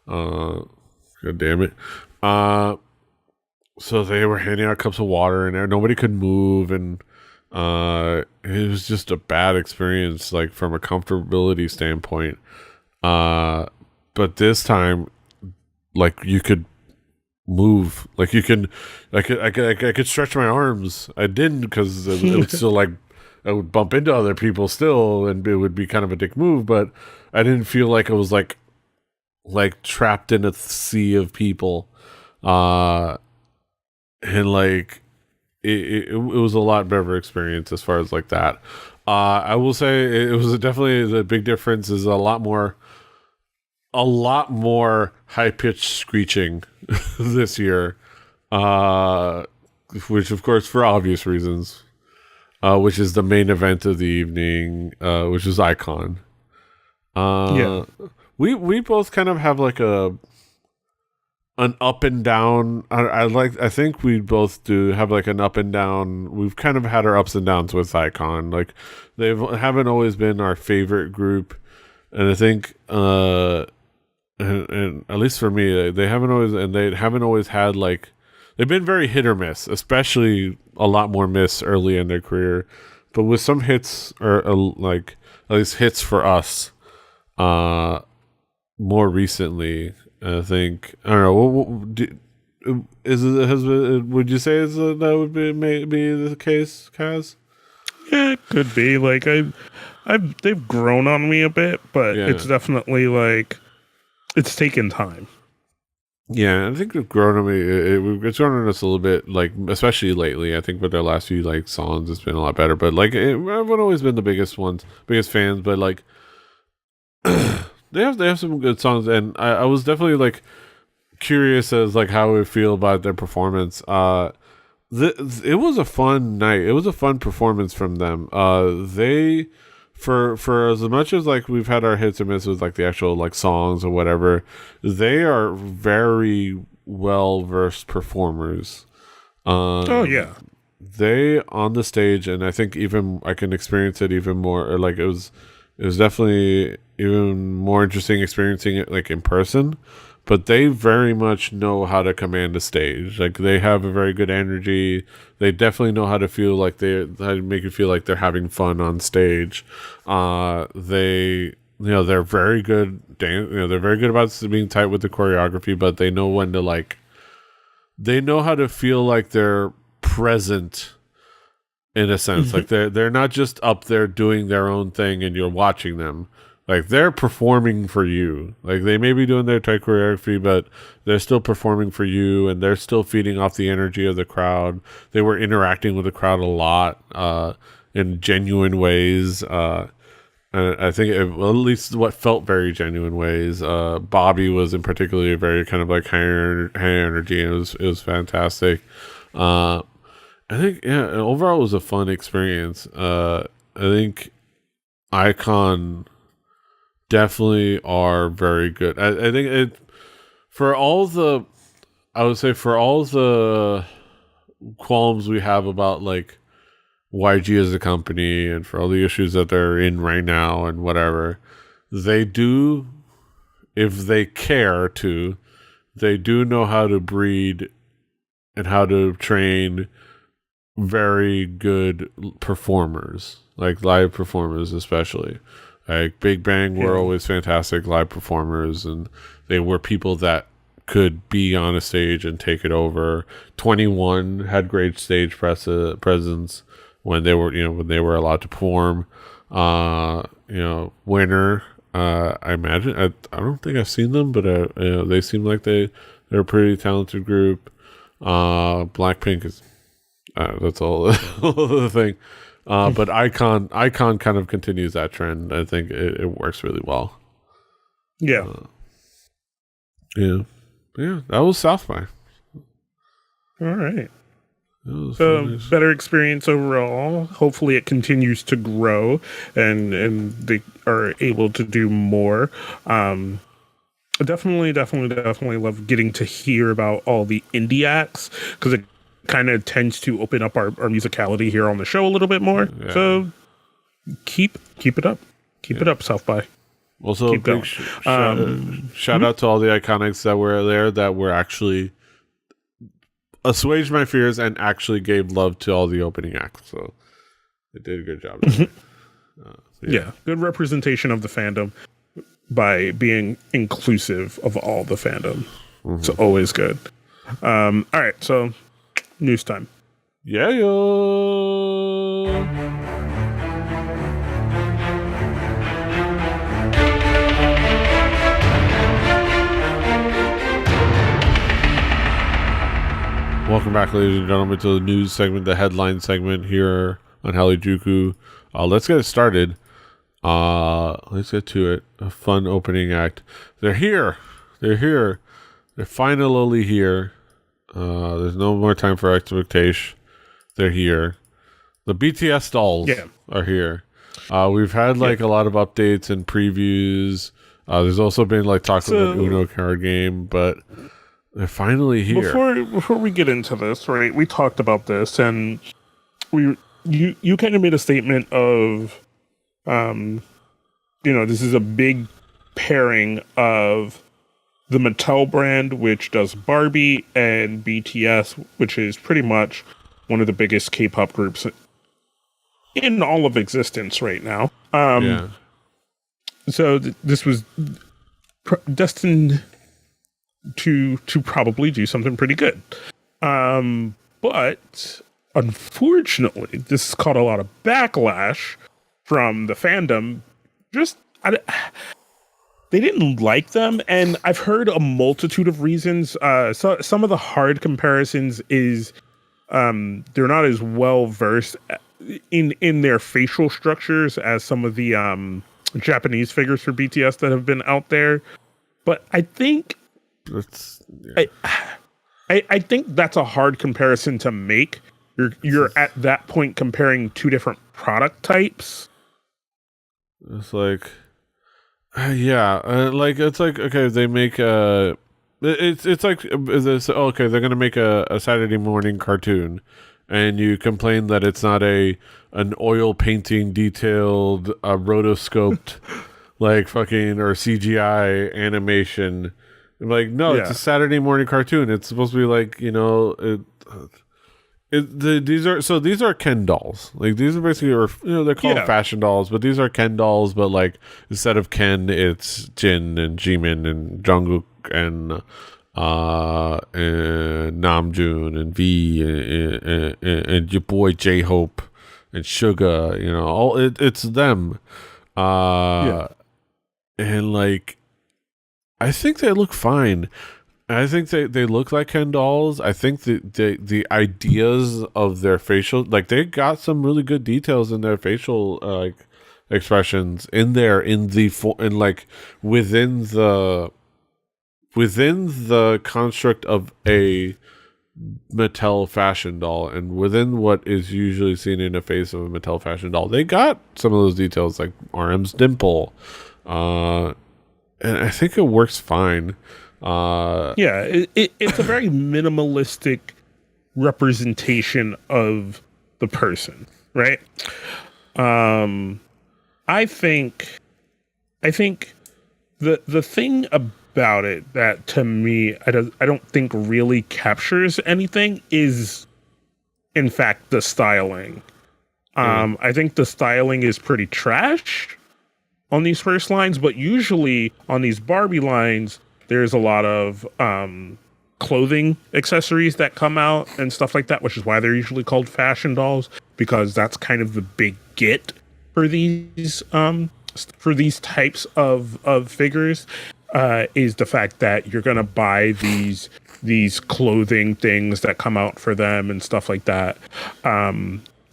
God damn it. So they were handing out cups of water, and nobody could move, and It was just a bad experience, like from a comfortability standpoint. But this time, like you could move, like you can, I could stretch my arms. I didn't because it would still like I would bump into other people still, and it would be kind of a dick move. But I didn't feel like I was like trapped in a sea of people, and like it was a lot better experience as far as like that. I will say it was definitely the big difference is a lot more high pitched screeching this year, which of course for obvious reasons, which is the main event of the evening, which is iKon. We both kind of have like an up and down. I think we both do have like an up and down. We've kind of had our ups and downs with iKon. Like they haven't always been our favorite group, and I think and at least for me, they haven't always had like they've been very hit or miss, especially a lot more miss early in their career, but with some hits or like at least hits for us more recently. I think I don't know. Would you say that would be the case, Kaz?
Yeah, it could be. Like they've grown on me a bit, but it's definitely like it's taken time.
Yeah, I think they've grown on me. It's grown on us a little bit, like especially lately. I think with their last few like songs, it's been a lot better. But like, I've always been the biggest fans. But like, they have some good songs, and I was definitely like curious as like how I would feel about their performance. It was a fun night. It was a fun performance from them. They for as much as like we've had our hits and misses with like the actual like songs or whatever, they are very well versed performers. They on the stage, and I think even I can experience it even more. Or like it was definitely even more interesting experiencing it like in person. But they very much know how to command a stage. Like they have a very good energy. They definitely know how to feel like how to make you feel like they're having fun on stage. They're very good. They're very good about being tight with the choreography, but they know when to like. They know how to feel like they're present, in a sense. Like they're not just up there doing their own thing and you're watching them. Like they're performing for you. Like they may be doing their tight choreography, but they're still performing for you, and they're still feeding off the energy of the crowd. They were interacting with the crowd a lot in genuine ways. And I think at least what felt very genuine ways. Bobby was in particular very kind of like high energy, and it was fantastic. I think overall it was a fun experience. I think iKon definitely are very good. I think for all the qualms we have about like YG as a company and for all the issues that they're in right now and whatever, they do, if they care to, they do know how to breed and how to train very good performers, like live performers especially. Like Big Bang were always fantastic live performers, and they were people that could be on a stage and take it over. 21 had great stage presence when they were allowed to perform. Winner, I imagine. I don't think I've seen them, but they seem like they're a pretty talented group. Blackpink is that's all the thing. But iKon kind of continues that trend. I think it works really well.
Yeah.
That was South by.
All right. So better experience overall. Hopefully it continues to grow and they are able to do more. Definitely love getting to hear about all the indie acts, because it kind of tends to open up our musicality here on the show a little bit more. Yeah. So keep it up. Keep it up, South by.
Also, big shout out to all the iconics that were there that were actually assuaged my fears and actually gave love to all the opening acts. So They did a good job.
Yeah, good representation of the fandom by being inclusive of all the fandom. It's always good. All right, so news time.
Yeah. Welcome back, ladies and gentlemen, to the news segment, the headline segment here on Hallyujuku. Let's get it started. Let's get to it. A fun opening act. They're here. They're finally here. There's no more time for expectation. They're here. The BTS dolls are here. We've had a lot of updates and previews. There's also been talk about an Uno card game, but they're finally here.
Before we get into this, right? We talked about this, and you kind of made a statement of, this is a big pairing of the Mattel brand, which does Barbie, and BTS, which is pretty much one of the biggest K-pop groups in all of existence right now. So this was destined to probably do something pretty good. But unfortunately, this has caught a lot of backlash from the fandom. They didn't like them, and I've heard a multitude of reasons. So some of the hard comparisons is they're not as well versed in their facial structures as some of the Japanese figures for BTS that have been out there. But I think I think that's a hard comparison to make. You're at that point comparing two different product types.
It's okay, they make okay, they're gonna make a Saturday morning cartoon, and you complain that it's not an oil painting detailed rotoscoped or CGI animation. It's a Saturday morning cartoon. It's supposed to be these are Ken dolls. These are basically, they're called fashion dolls, but these are Ken dolls. But instead of Ken, it's Jin and Jimin and Jungkook and Namjoon and V and your boy J-Hope and Chungha. It's them. And I think they look fine. I think they look like Ken dolls. I think the ideas of their facial, they got some really good details in their facial expressions within the construct of a Mattel fashion doll, and within what is usually seen in the face of a Mattel fashion doll. They got some of those details, like RM's dimple, and I think it works fine.
It's a very minimalistic representation of the person, right? I think the thing about it that to me I don't think really captures anything is, in fact, the styling. I think the styling is pretty trash on these first lines, but usually on these Barbie lines, there's a lot of clothing accessories that come out and stuff like that, which is why they're usually called fashion dolls, because that's kind of the big get for these types of figures, is the fact that you're gonna buy these clothing things that come out for them and stuff like that.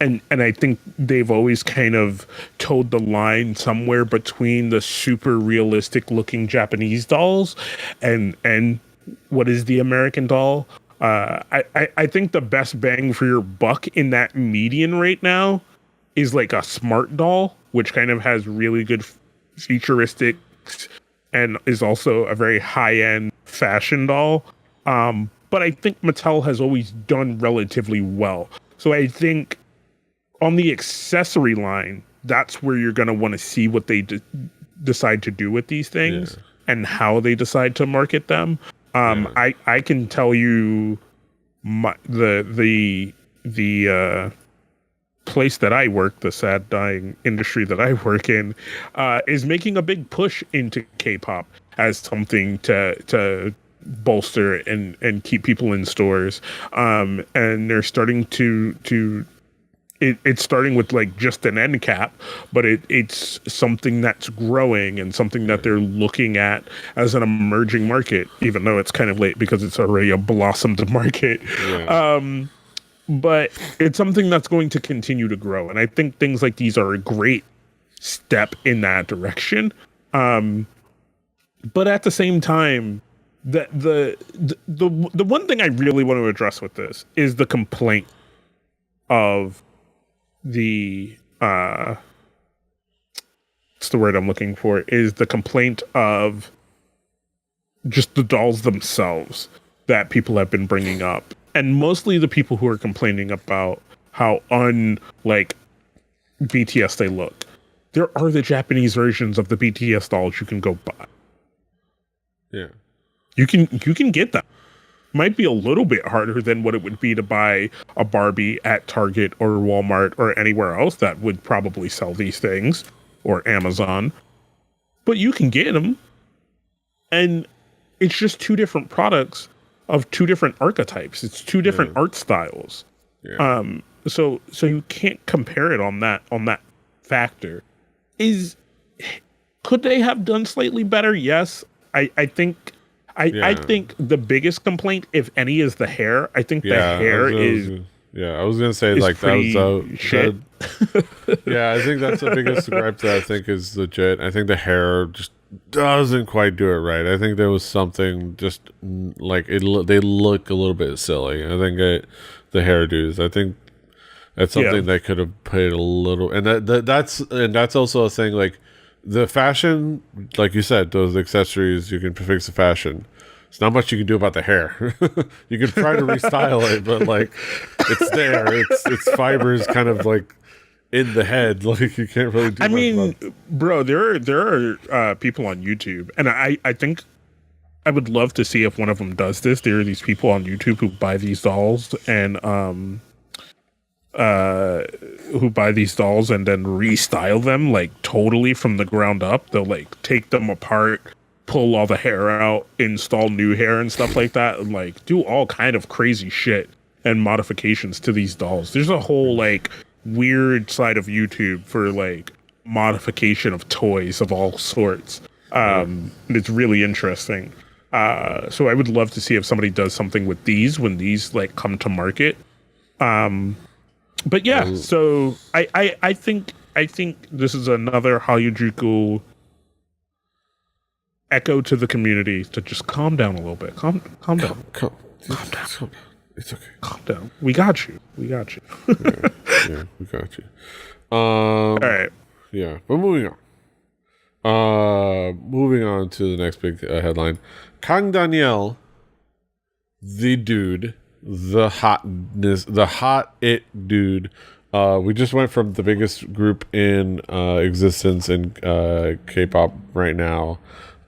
And I think they've always kind of towed the line somewhere between the super realistic looking Japanese dolls and what is the American doll. I think the best bang for your buck in that median right now is a smart doll, which kind of has really good futuristics and is also a very high-end fashion doll. But I think Mattel has always done relatively well. So I think on the accessory line, that's where you're going to want to see what they decide to do with these things and how they decide to market them. I can tell you the place that I work, the sad dying industry that I work in, is making a big push into K-pop as something to bolster and keep people in stores. And they're starting to it's starting with like just an end cap, but it's something that's growing and something that they're looking at as an emerging market, even though it's kind of late because it's already a blossomed market.
Yeah.
But it's something that's going to continue to grow. And I think things like these are a great step in that direction. But at the same time, the one thing I really want to address with this is the complaint of the what's the word I'm looking for, is the complaint of just the dolls themselves that people have been bringing up. And mostly the people who are complaining about how unlike BTS they look. There are the Japanese versions of the BTS dolls you can go buy.
Yeah.
You can get them. Might be a little bit harder than what it would be to buy a Barbie at Target or Walmart or anywhere else that would probably sell these things, or Amazon. But you can get them. And it's just two different products of two different archetypes. It's two different art styles.
Yeah.
So you can't compare it on that factor. Could they have done slightly better? Yes. I think the biggest complaint, if any, is the hair. I think the hair is.
Yeah, I was gonna say like that was
shit.
Yeah, I think that's the biggest gripe that I think is legit. I think the hair just doesn't quite do it right. I think there was something just like they look a little bit silly. I think the hairdos. I think that's something they could have put a little, and that's also a thing. Like the fashion, like you said, those accessories you can fix the fashion. There's not much you can do about the hair. You can try to restyle it, but like it's there. It's fibers kind of like in the head. Like you can't really do much about it.
Bro, there are people on YouTube, and I think I would love to see if one of them does this. There are these people on YouTube who buy these dolls and then restyle them like totally from the ground up. They'll like take them apart, pull all the hair out, install new hair and stuff like that, and like do all kind of crazy shit and modifications to these dolls. There's a whole like weird side of YouTube for like modification of toys of all sorts. It's really interesting. So I would love to see if somebody does something with these when these like come to market. But yeah, so I think this is another Hallyujuku echo to the community to just calm down a little bit. Calm down.
Calm down. It's okay.
Calm down. We got you.
Yeah, we got you. All
right.
Yeah, but moving on. Moving on to the next big headline. Kang Daniel, the dude, the hot it dude. We just went from the biggest group in existence in K-pop right now.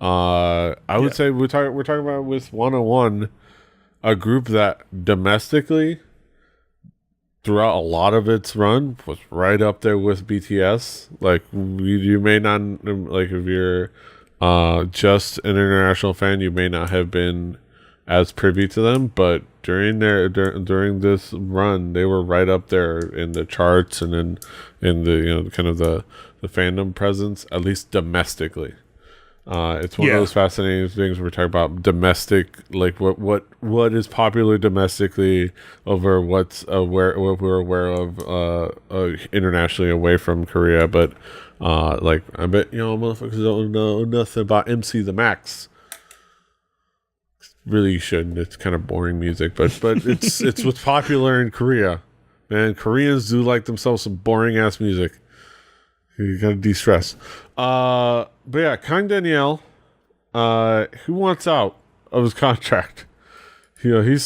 I would say we're talking about with 101, a group that domestically throughout a lot of its run was right up there with BTS. Like you may not, like if you're just an international fan, you may not have been as privy to them, but during this run, they were right up there in the charts and in the kind of the fandom presence, at least domestically. It's one of those fascinating things we're talking about domestic, like what is popular domestically over what we're aware of internationally away from Korea. But like I bet motherfuckers don't know nothing about MC the Max. Really you shouldn't. It's kind of boring music, but it's what's popular in Korea. Man, Koreans do like themselves some boring ass music. You gotta de-stress. But yeah, Kang Daniel, who wants out of his contract? He's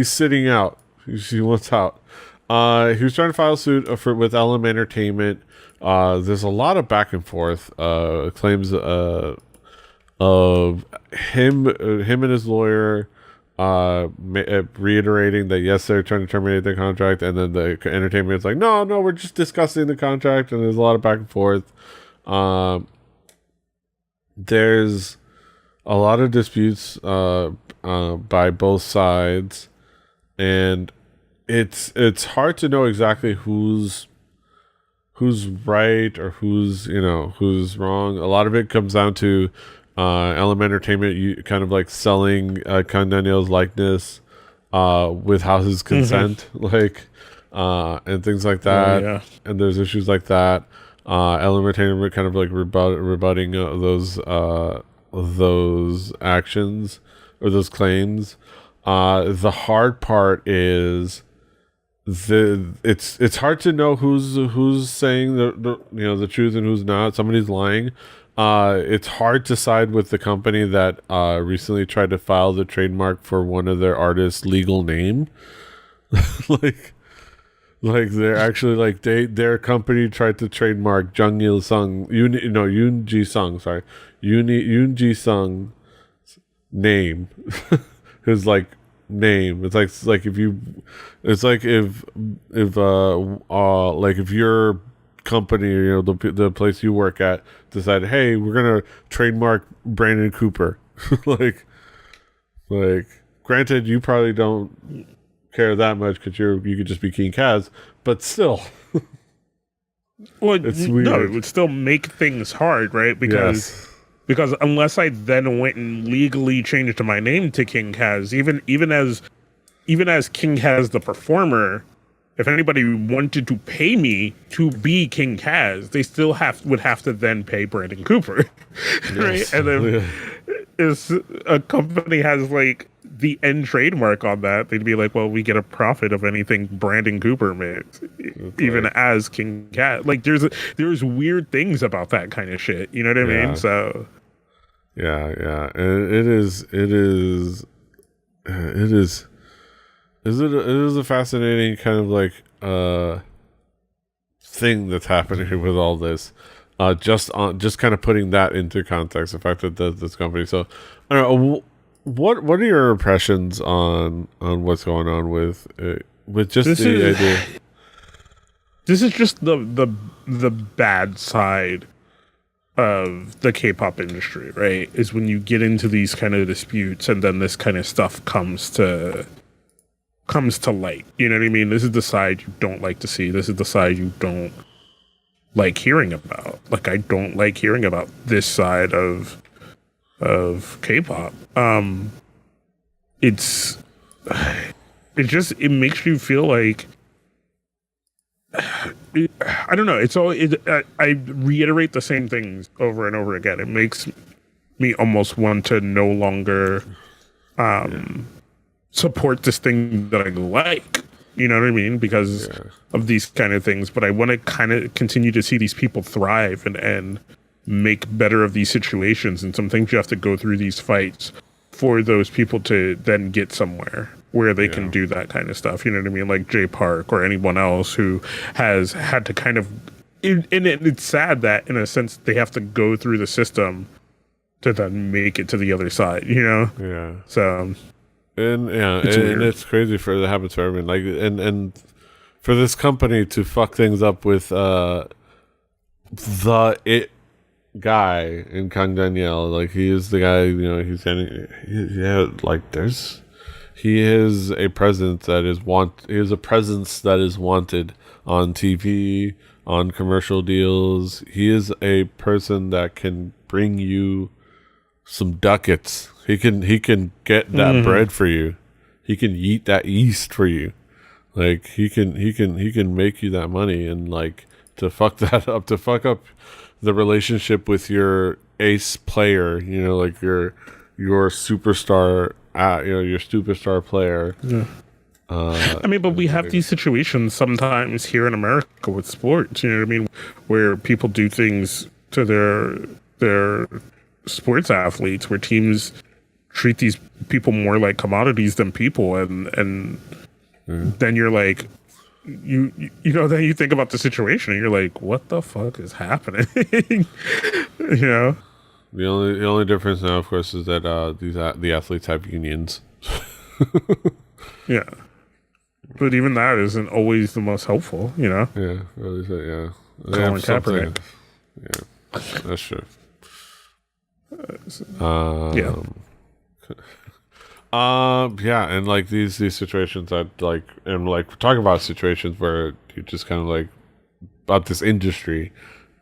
sitting out. He wants out. He was trying to file suit with LM Entertainment. There's a lot of back and forth claims of him and his lawyer reiterating that yes, they're trying to terminate the contract, and then the entertainment is like, no, we're just discussing the contract, and there's a lot of back and forth. There's a lot of disputes by both sides, and it's hard to know exactly who's right or who's wrong. A lot of it comes down to LM Entertainment kind of like selling Kang Daniel's likeness without his consent, and things like that.
Yeah.
And there's issues like that. LM Entertainment kind of like rebutting those actions or those claims. The hard part is it's hard to know who's saying the truth and who's not. Somebody's lying. It's hard to side with the company that recently tried to file the trademark for one of their artists' legal name. like they're actually like their company tried to trademark Yoon Ji Sung's name. His name. It's like if your company, the place you work at decided, hey, we're gonna trademark Brandon Cooper. like granted, you probably don't care that much because you could just be King Kaz, but still.
Well,
it's weird.
No, it would still make things hard, right? Because unless I then went and legally changed my name to King Kaz, even as King Kaz the performer, if anybody wanted to pay me to be King Kaz, they still would have to then pay Brandon Cooper, right?
Yes.
And then if a company has like the end trademark on that, they'd be like, well, we get a profit of anything Brandon Cooper makes, even as King Kaz. Like there's weird things about that kind of shit. You know what I mean? So
yeah, it is a fascinating kind of like thing that's happening here with all this. Just kind of putting that into context, the fact that this company. So I don't know. What are your impressions on what's going on with just idea?
This is just the bad side of the K-pop industry, right? Is when you get into these kind of disputes and then this kind of stuff comes to light. You know what I mean? This is the side you don't like to see. This is the side you don't like hearing about. Like, I don't like hearing about this side of K-pop. It makes you feel like I don't know. I reiterate the same things over and over again. It makes me almost want to no longer support this thing that I like. You know what I mean? Because of these kind of things. But I want to kind of continue to see these people thrive and make better of these situations. And some things you have to go through these fights for those people to then get somewhere where they can do that kind of stuff. You know what I mean? Like Jay Park or anyone else who has had to kind of... And it's sad that, in a sense, they have to go through the system to then make it to the other side, you know?
Yeah.
So...
And it's crazy for that happens for everyone. Like and for this company to fuck things up with the it guy in Kang Daniel, like he is the guy, he is a presence that is wanted on TV, on commercial deals. He is a person that can bring you some ducats. He can get that bread for you. He can yeet that yeast for you. Like he can make you that money, and like to fuck that up, to fuck up the relationship with your ace player, like your superstar, your superstar player. Yeah.
I mean, but we have these situations sometimes here in America with sports. You know what I mean, where people do things to their sports athletes, where teams treat these people more like commodities than people, and then you're like, then you think about the situation and you're like, what the fuck is happening?
The only difference now, of course, is that the athletes have unions.
Yeah. But even that isn't always the most helpful, you know?
Yeah, really, yeah.
Colin Kaepernick.
Yeah, that's true.
Yeah.
Yeah, and like these situations that like, and like we're talking about situations where you just kind of like about this industry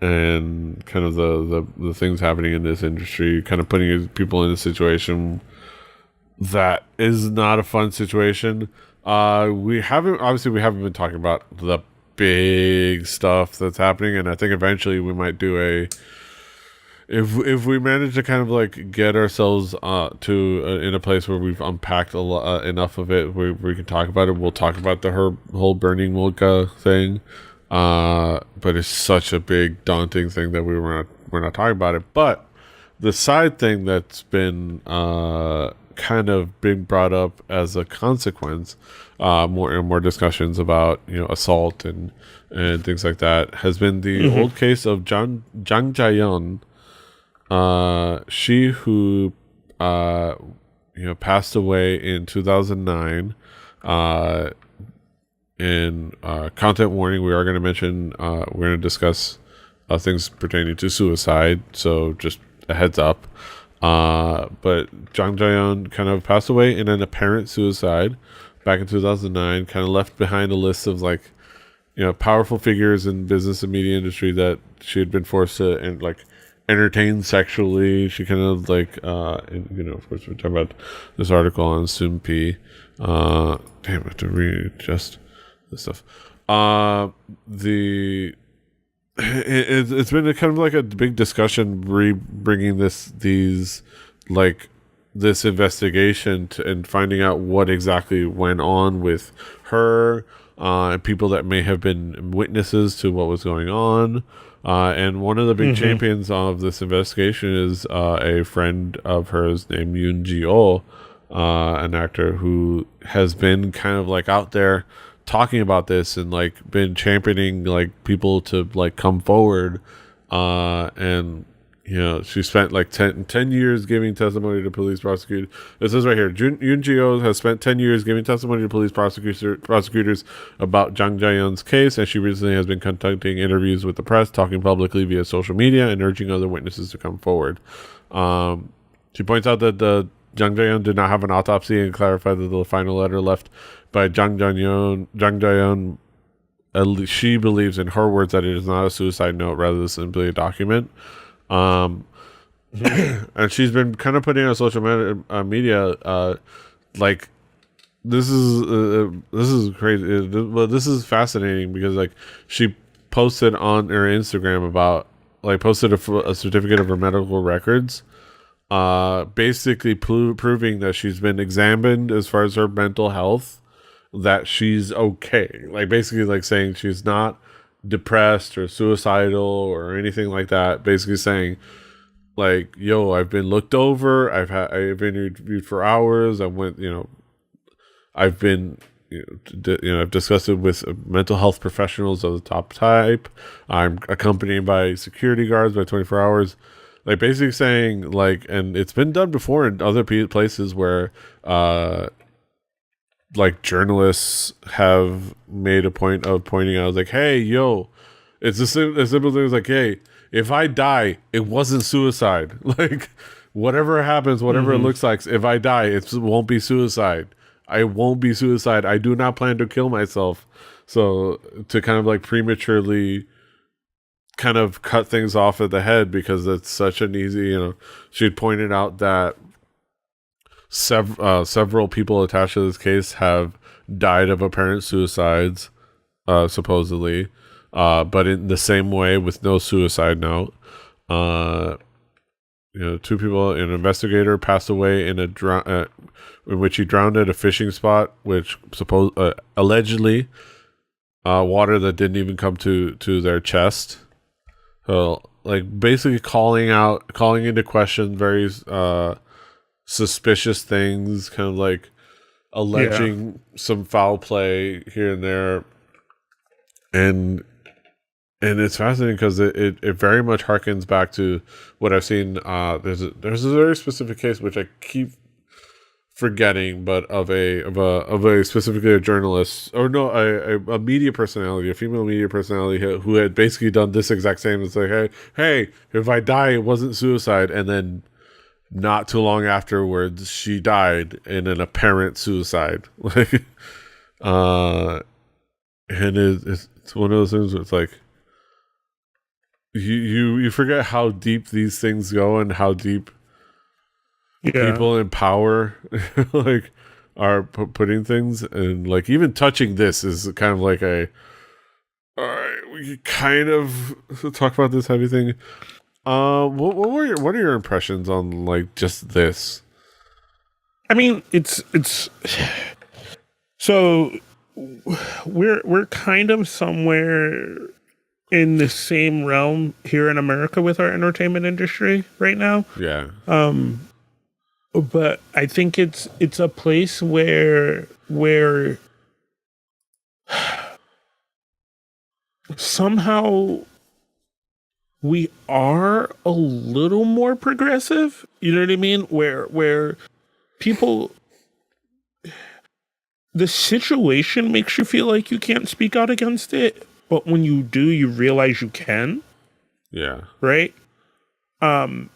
and kind of the things happening in this industry, kind of putting people in a situation that is not a fun situation. We haven't been talking about the big stuff that's happening, and I think eventually we might do a, if we manage to kind of like get ourselves to in a place where we've unpacked a lot enough of it where we can talk about it. We'll talk about the whole burning Wonka thing, but it's such a big daunting thing that we're not talking about it. But the side thing that's been kind of being brought up as a consequence, more and more discussions about assault and things like that, has been the old case of Jang Jae-yeon. She who passed away in 2009. In content warning, we are going to mention we're going to discuss things pertaining to suicide, so just a heads up. But Jang Jae-yeon kind of passed away in an apparent suicide back in 2009. Kind of left behind a list of like powerful figures in business and media industry that she had been forced to entertain sexually. She kind of like of course we're talking about this article on Soompi. Damn, I have to readjust this stuff. It's been a kind of like a big discussion bringing this investigation and finding out what exactly went on with her and people that may have been witnesses to what was going on. And one of the big champions of this investigation is a friend of hers named Yoon Ji Oh, an actor who has been kind of like out there talking about this and like been championing like people to like come forward. And she spent like 10 years giving testimony to police prosecutors. It says right here, Yoon Ji Oh has spent 10 years giving testimony to police prosecutors about Jang Jae-yeon's case, and she recently has been conducting interviews with the press, talking publicly via social media, and urging other witnesses to come forward. She points out that the Jang Jae-yeon did not have an autopsy and clarified that the final letter left by Jang Jae-yeon, she believes, in her words, that it is not a suicide note, rather than simply a document. And she's been kind of putting on social media, like this is crazy. Well, this is fascinating because like she posted on her Instagram about posted a certificate of her medical records, basically proving that she's been examined as far as her mental health, that she's okay. Like basically like saying she's not depressed or suicidal or anything like that. Basically saying like, yo, I've been looked over. I've been interviewed for hours. I've been I've discussed it with mental health professionals of the top type. I'm accompanied by security guards by 24 hours. Like basically saying like, and it's been done before in other places where like journalists have made a point of pointing out like, hey, yo, it's a simple thing. It's like, hey, if I die, it wasn't suicide. Like whatever happens, whatever it looks like, if I die, it won't be suicide. I won't be suicide. I do not plan to kill myself. So to kind of like prematurely kind of cut things off at the head, because it's such an easy, she'd pointed out that several people attached to this case have died of apparent suicides, supposedly, but in the same way with no suicide note. Two people, an investigator passed away in which he drowned at a fishing spot, which allegedly water that didn't even come to their chest. So like basically calling into question very suspicious things, kind of like alleging some foul play here and there, and it's fascinating because it very much harkens back to what I've seen. There's a very specific case which I keep forgetting, but of a specifically a journalist, or no, a media personality, a female media personality who had basically done this exact same. It's like, hey, if I die, it wasn't suicide, and then not too long afterwards, she died in an apparent suicide. Like, and it's one of those things where it's like you forget how deep these things go and how deep people in power like are putting things, and like even touching this is kind of like a all right, we kind of talk about this heavy thing. What are your impressions on like just this?
I mean, it's so we're kind of somewhere in the same realm here in America with our entertainment industry right now.
Yeah.
But I think it's a place where somehow we are a little more progressive. You know what I mean? Where people, the situation makes you feel like you can't speak out against it, but when you do, you realize you can.
Yeah.
Right? And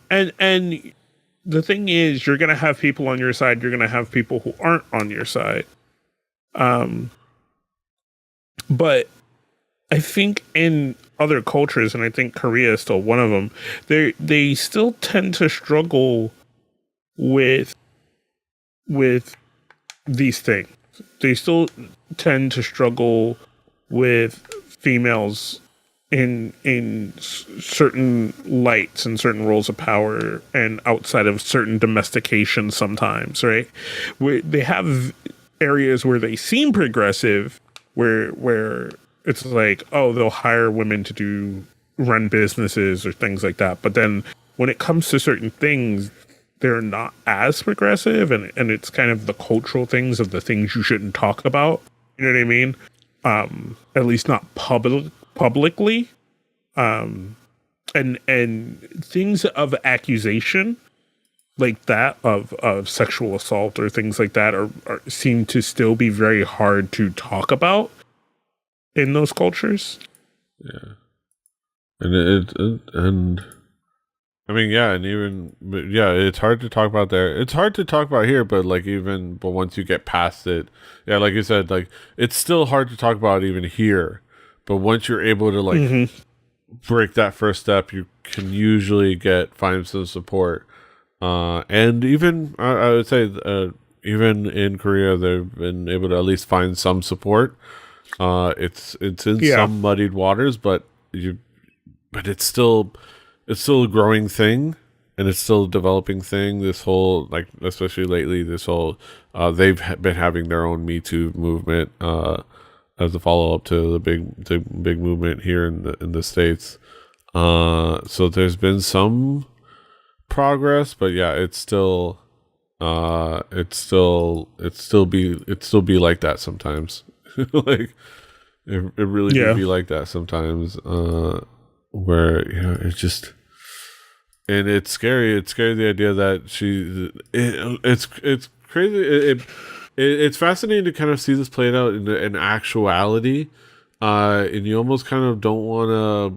the thing is, you're going to have people on your side. You're going to have people who aren't on your side. But I think in other cultures, and I think Korea is still one of them, they still tend to struggle with these things. They still tend to struggle with females in certain lights and certain roles of power, and outside of certain domestication sometimes, right? Where they have areas where they seem progressive, where it's like, oh, they'll hire women to run businesses or things like that. But then when it comes to certain things, they're not as progressive, and it's kind of the cultural things of the things you shouldn't talk about. You know what I mean? At least not publicly. And things of accusation like that of sexual assault or things like that are seem to still be very hard to talk about in those cultures.
Yeah. And I mean, yeah, and even, yeah, it's hard to talk about there. It's hard to talk about here, but like but once you get past it, yeah, like you said, like it's still hard to talk about even here. But once you're able to like break that first step, you can usually find some support. And even I would say, even in Korea, they've been able to at least find some support. It's in some muddied waters, but it's still a growing thing, and it's still a developing thing. This whole, like, especially lately, this whole they've been having their own Me Too movement as a follow up to the big movement here in the States. So there's been some progress, but yeah, it's still be like that sometimes. Like it really do be like that sometimes. Where it's just, and it's scary. It's scary, the idea that it's crazy. It's fascinating to kind of see this played out in actuality, and you almost kind of don't want to.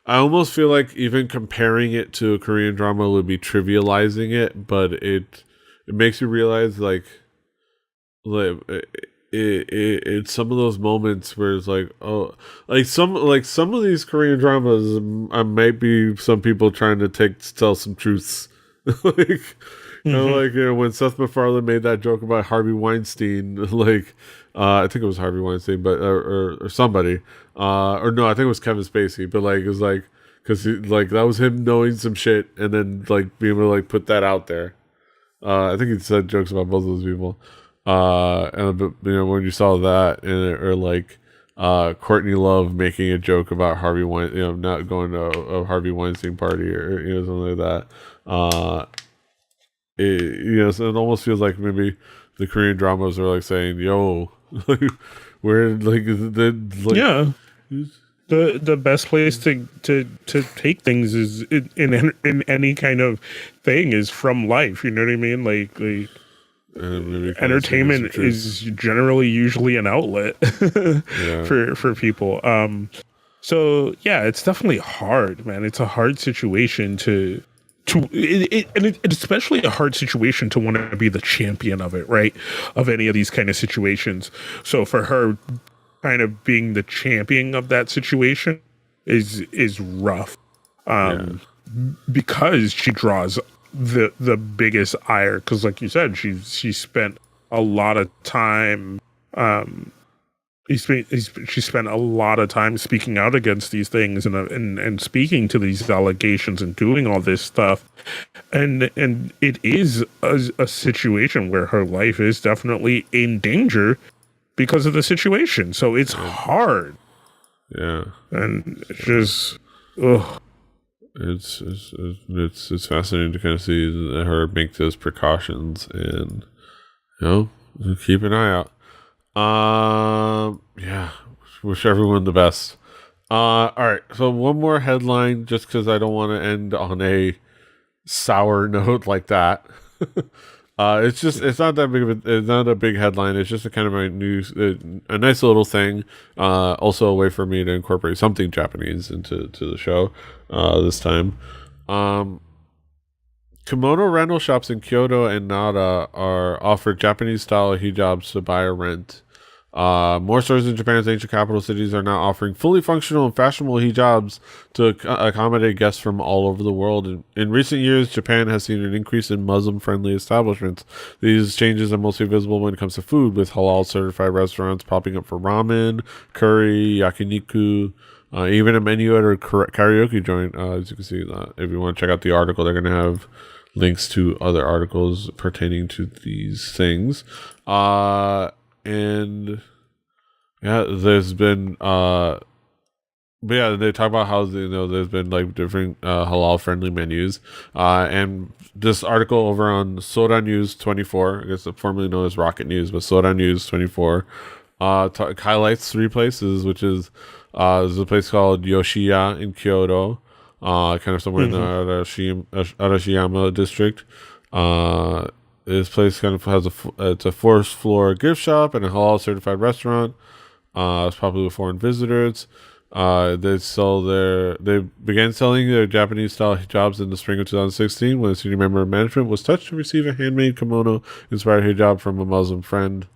I almost feel like even comparing it to a Korean drama would be trivializing it, but it makes you realize it's some of those moments where it's like, oh, some of these Korean dramas, might be some people trying to tell some truths. Like, when Seth MacFarlane made that joke about Harvey Weinstein, like, I think it was Harvey Weinstein, but or somebody, or no, I think it was Kevin Spacey, but like it was like, because like that was him knowing some shit and then like being able to like put that out there. I think he said jokes about both of those people. And when you saw that, or like Courtney Love making a joke about Harvey Weinstein, not going to a Harvey Weinstein party, or something like that. So it almost feels like maybe the Korean dramas are like saying, "Yo, we're like
the best place to take things is in any kind of thing is from life. You know what I mean? Like entertainment is generally usually an outlet for people. So yeah, it's definitely hard, man. It's a hard situation and it's especially a hard situation to want to be the champion of it, right? Of any of these kind of situations. So for her kind of being the champion of that situation is rough. Because she draws the biggest ire, because like you said, she spent a lot of time she spent a lot of time speaking out against these things and speaking to these allegations and doing all this stuff, and it is a situation where her life is definitely in danger because of the situation. So it's hard.
Yeah,
and it's just ugh.
It's fascinating to kind of see her make those precautions and keep an eye out. Yeah, wish everyone the best. All right, so one more headline, just because I don't want to end on a sour note like that. It's not that big of it's not a big headline. It's just a kind of a news, a nice little thing. Also a way for me to incorporate something Japanese into the show. This time, kimono rental shops in Kyoto and Nara are offered Japanese style hijabs to buy or rent. More stores in Japan's ancient capital cities are now offering fully functional and fashionable hijabs to accommodate guests from all over the world. In recent years, Japan has seen an increase in Muslim-friendly establishments. These changes are mostly visible when it comes to food, with halal-certified restaurants popping up for ramen, curry, yakiniku, even a menu at a karaoke joint. As you can see, if you want to check out the article, they're going to have links to other articles pertaining to these things. And yeah, there's been but yeah, they talk about how there's been like different halal friendly menus. And this article over on Sora News 24, I guess formerly known as Rocket News, but Sora News 24 highlights three places, which is there's a place called Yoshiya in Kyoto, kind of somewhere in the Arashiyama district. This place kind of has it's a fourth floor gift shop and a halal certified restaurant. It's popular with foreign visitors. They began selling their Japanese style hijabs in the spring of 2016 when a senior member of management was touched to receive a handmade kimono inspired hijab from a Muslim friend.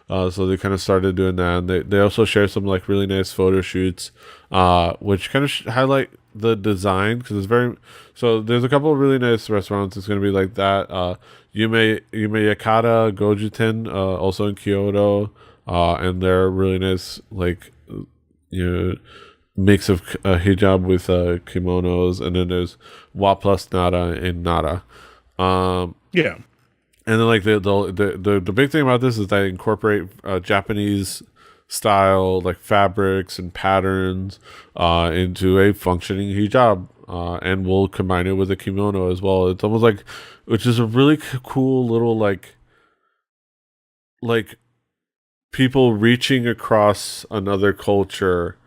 So they kind of started doing that, and they also share some like really nice photo shoots, which kind of highlight the design, because it's very. So there's a couple of really nice restaurants. It's going to be like that. Yume Yakata Gojuten, also in Kyoto, and they're really nice, like mix of hijab with kimonos. And then there's Wa Plus Nara in Nara.
Yeah.
And then like the big thing about this is they incorporate Japanese style like fabrics and patterns into a functioning hijab, and we'll combine it with a kimono as well. It's almost like, which is a really cool little like people reaching across another culture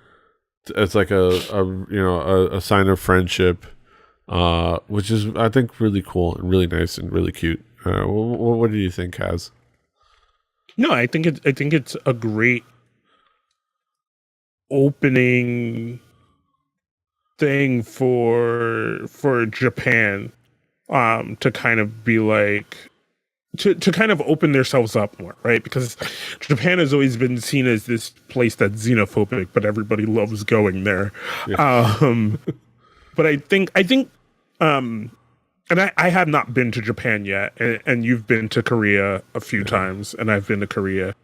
as like a sign of friendship, which is I think really cool and really nice and really cute. What do you think, Kaz?
No, I think it's a great opening thing for Japan, to kind of be like to kind of open themselves up more, right? Because Japan has always been seen as this place that's xenophobic, but everybody loves going there. Yeah. But I think and I have not been to Japan yet, and you've been to Korea a few times, and I've been to Korea.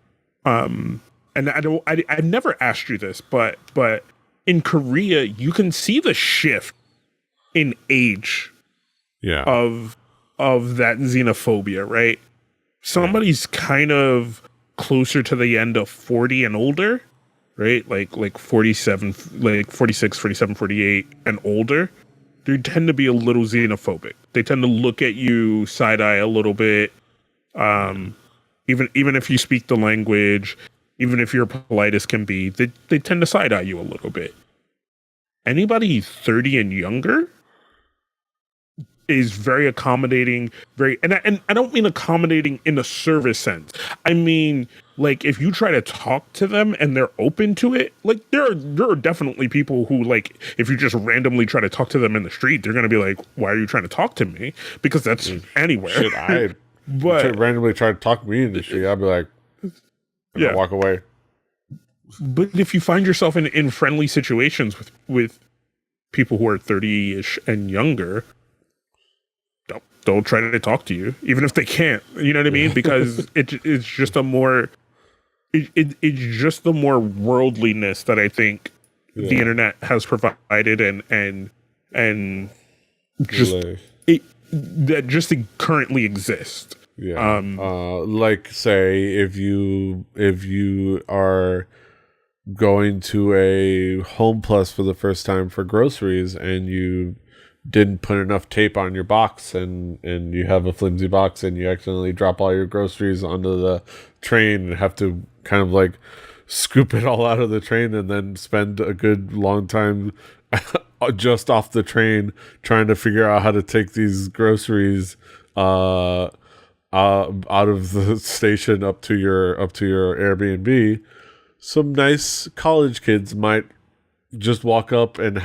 And I've never asked you this, but in Korea, you can see the shift in age, of that xenophobia, right? Somebody's kind of closer to the end of 40 and older, right? Like 47, like 46, 47, 48 and older. They tend to be a little xenophobic. They tend to look at you side eye a little bit. Even if you speak the language, even if you're polite as can be, they tend to side eye you a little bit. anybody 30 and younger is very accommodating, and I don't mean accommodating in a service sense. I mean, like, if you try to talk to them and they're open to it, like, there are definitely people who, like, if you just randomly try to talk to them in the street, they're gonna be like, why are you trying to talk to me? Because that's anywhere.
Shit, but randomly try to talk to me in the street, I'd be like, yeah, walk away.
But if you find yourself in friendly situations with people who are 30-ish and younger, don't try to talk to you, even if they can't. You know what I mean? Because it's just a more it's just the more worldliness that I think the internet has provided, and just that just currently exist.
Yeah. Like, say if you are going to a Home Plus for the first time for groceries and you didn't put enough tape on your box, and you have a flimsy box and you accidentally drop all your groceries onto the train and have to kind of like scoop it all out of the train and then spend a good long time just off the train trying to figure out how to take these groceries out of the station up to your Airbnb. Some nice college kids might just walk up and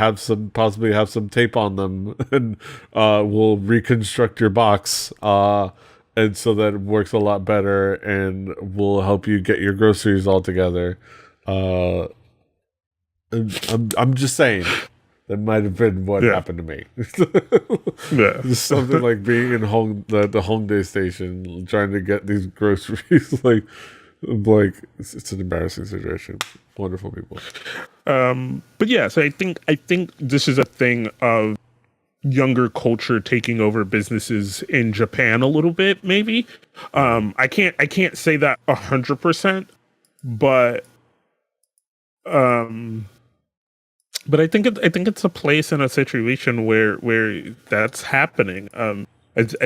possibly have some tape on them, and will reconstruct your box, and so that it works a lot better and will help you get your groceries all together. I'm just saying that might have been what happened to me. Something like being in the Hongdae station trying to get these groceries. like it's an embarrassing situation. Wonderful people.
But yeah, so I think this is a thing of younger culture taking over businesses in Japan a little bit, maybe. I can't say that 100%, but I think it's a place and a situation where that's happening. I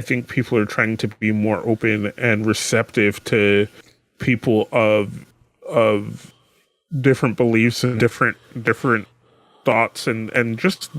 think people are trying to be more open and receptive to people of different beliefs and different thoughts and just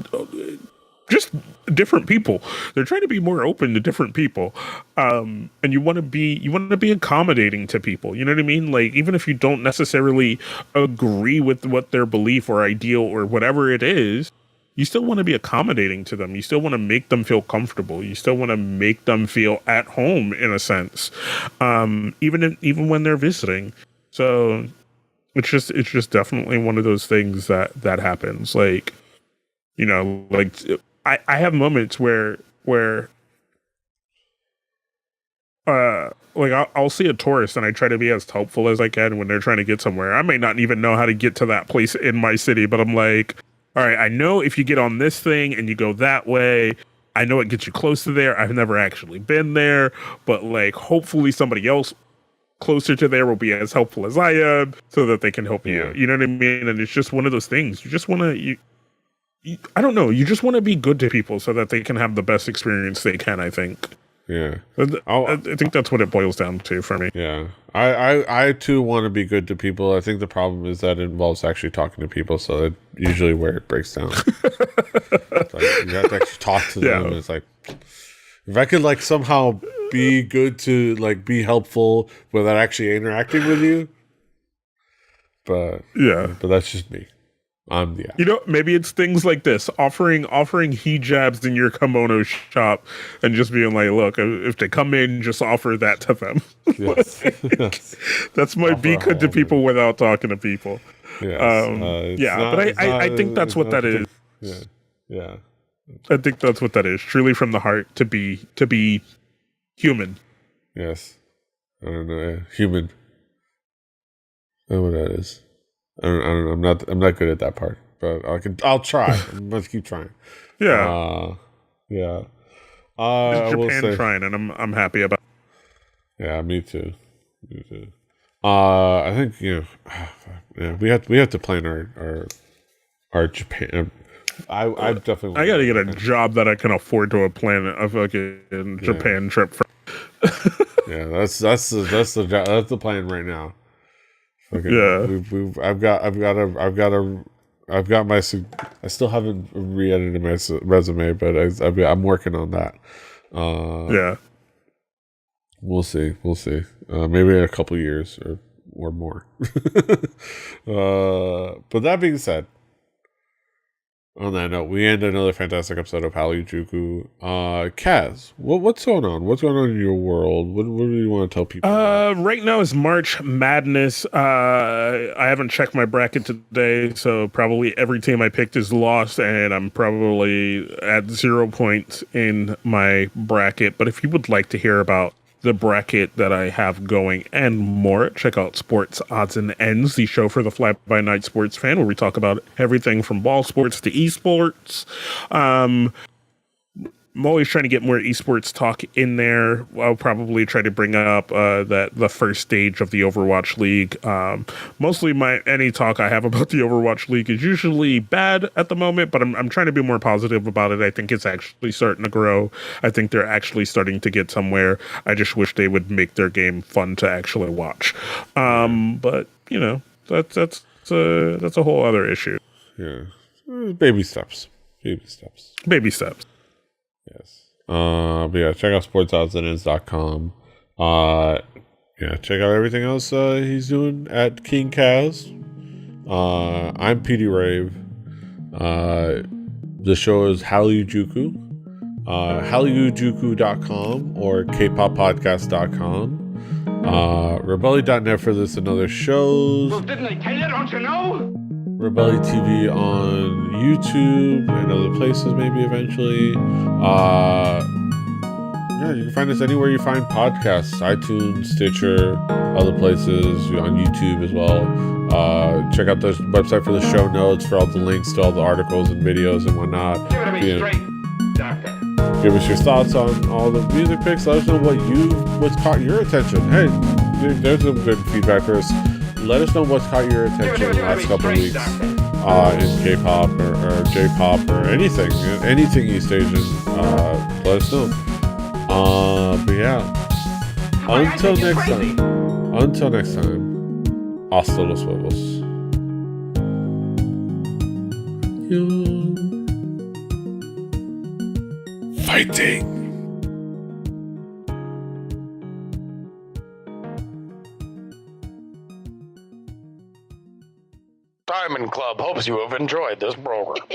different people. They're trying to be more open to different people, and you want to be accommodating to people. You know what I mean? Like, even if you don't necessarily agree with what their belief or ideal or whatever it is, you still want to be accommodating to them. You still want to make them feel comfortable. You still want to make them feel at home, in a sense, even when they're visiting. So it's just definitely one of those things that happens. Like, you know, like I have moments where like I'll see a tourist and I try to be as helpful as I can when they're trying to get somewhere. I may not even know how to get to that place in my city, but I'm like, all right, I know if you get on this thing and you go that way, I know it gets you close to there. I've never actually been there, but like, hopefully somebody else closer to there will be as helpful as I am so that they can help you. You know what I mean? And it's just one of those things. You just want to, I don't know. You just want to be good to people so that they can have the best experience they can, I think.
Yeah.
I think that's what it boils down to for me.
Yeah. I too want to be good to people. I think the problem is that it involves actually talking to people, so that's usually where it breaks down. Like, you have to actually talk to them. And it's like, if I could like somehow be good to like be helpful without actually interacting with you. But that's just me.
You know, maybe it's things like this, offering hijabs in your kimono shop and just being like, look, if they come in, just offer that to them.
Yes.
That's my be good to people without talking to people. Yes. I think that's what that is.
Yeah.
I think that's what that is. Truly from the heart, to be human.
Yes. I don't know. Human. I don't know what that is. I don't know. I'm not good at that part, but I'll try. Let's keep trying.
Yeah.
I will
Japan trying, and I'm happy about it.
Yeah, me too. I think, we have to plan our Japan. I definitely.
I got to get a job that I can afford to plan a fucking Japan trip for.
Yeah, that's the plan right now. Okay. I've got I still haven't re-edited my resume, but I'm working on that.
Yeah.
We'll see. Maybe in a couple years or more. But that being said, on that note, we end another fantastic episode of Hallyujuku. Kaz, what's going on? What's going on in your world? What do you want to tell people?
Right now is March Madness. I haven't checked my bracket today, so probably every team I picked is lost, and I'm probably at 0 points in my bracket. But if you would like to hear about the bracket that I have going and more, check out Sports Odds and Ends, the show for the fly-by-night sports fan, where we talk about everything from ball sports to esports. I'm always trying to get more esports talk in there. I'll probably try to bring up the first stage of the Overwatch League. Mostly any talk I have about the Overwatch League is usually bad at the moment, but I'm trying to be more positive about it. I think it's actually starting to grow. I think they're actually starting to get somewhere. I just wish they would make their game fun to actually watch. But you know, that's a whole other issue.
Yeah, baby steps. Yes. But yeah, check out sportsoddsands.com. Yeah, check out everything else he's doing at King Kaz. I'm Petey Rave. The show is Hallyujuku. Hallyujuku.com or kpoppodcast.com. Rebelli.net for this and other shows.
Well, didn't I tell you? Don't you know?
Rebelli TV on YouTube and other places, maybe eventually. Yeah, you can find us anywhere you find podcasts: iTunes, Stitcher, other places, on YouTube as well. Check out the website for the show notes for all the links to all the articles and videos and whatnot.
Give it to me straight, Doctor.
Give us your thoughts on all the music picks. Let us know what's caught your attention. Hey, there's some good feedback for us. Let us know what's caught your attention in the last couple of weeks in K-pop or J-pop or anything East Asian. Let us know. But yeah, until next time, hasta los huevos. Fighting.
Diamond Club hopes you have enjoyed this program.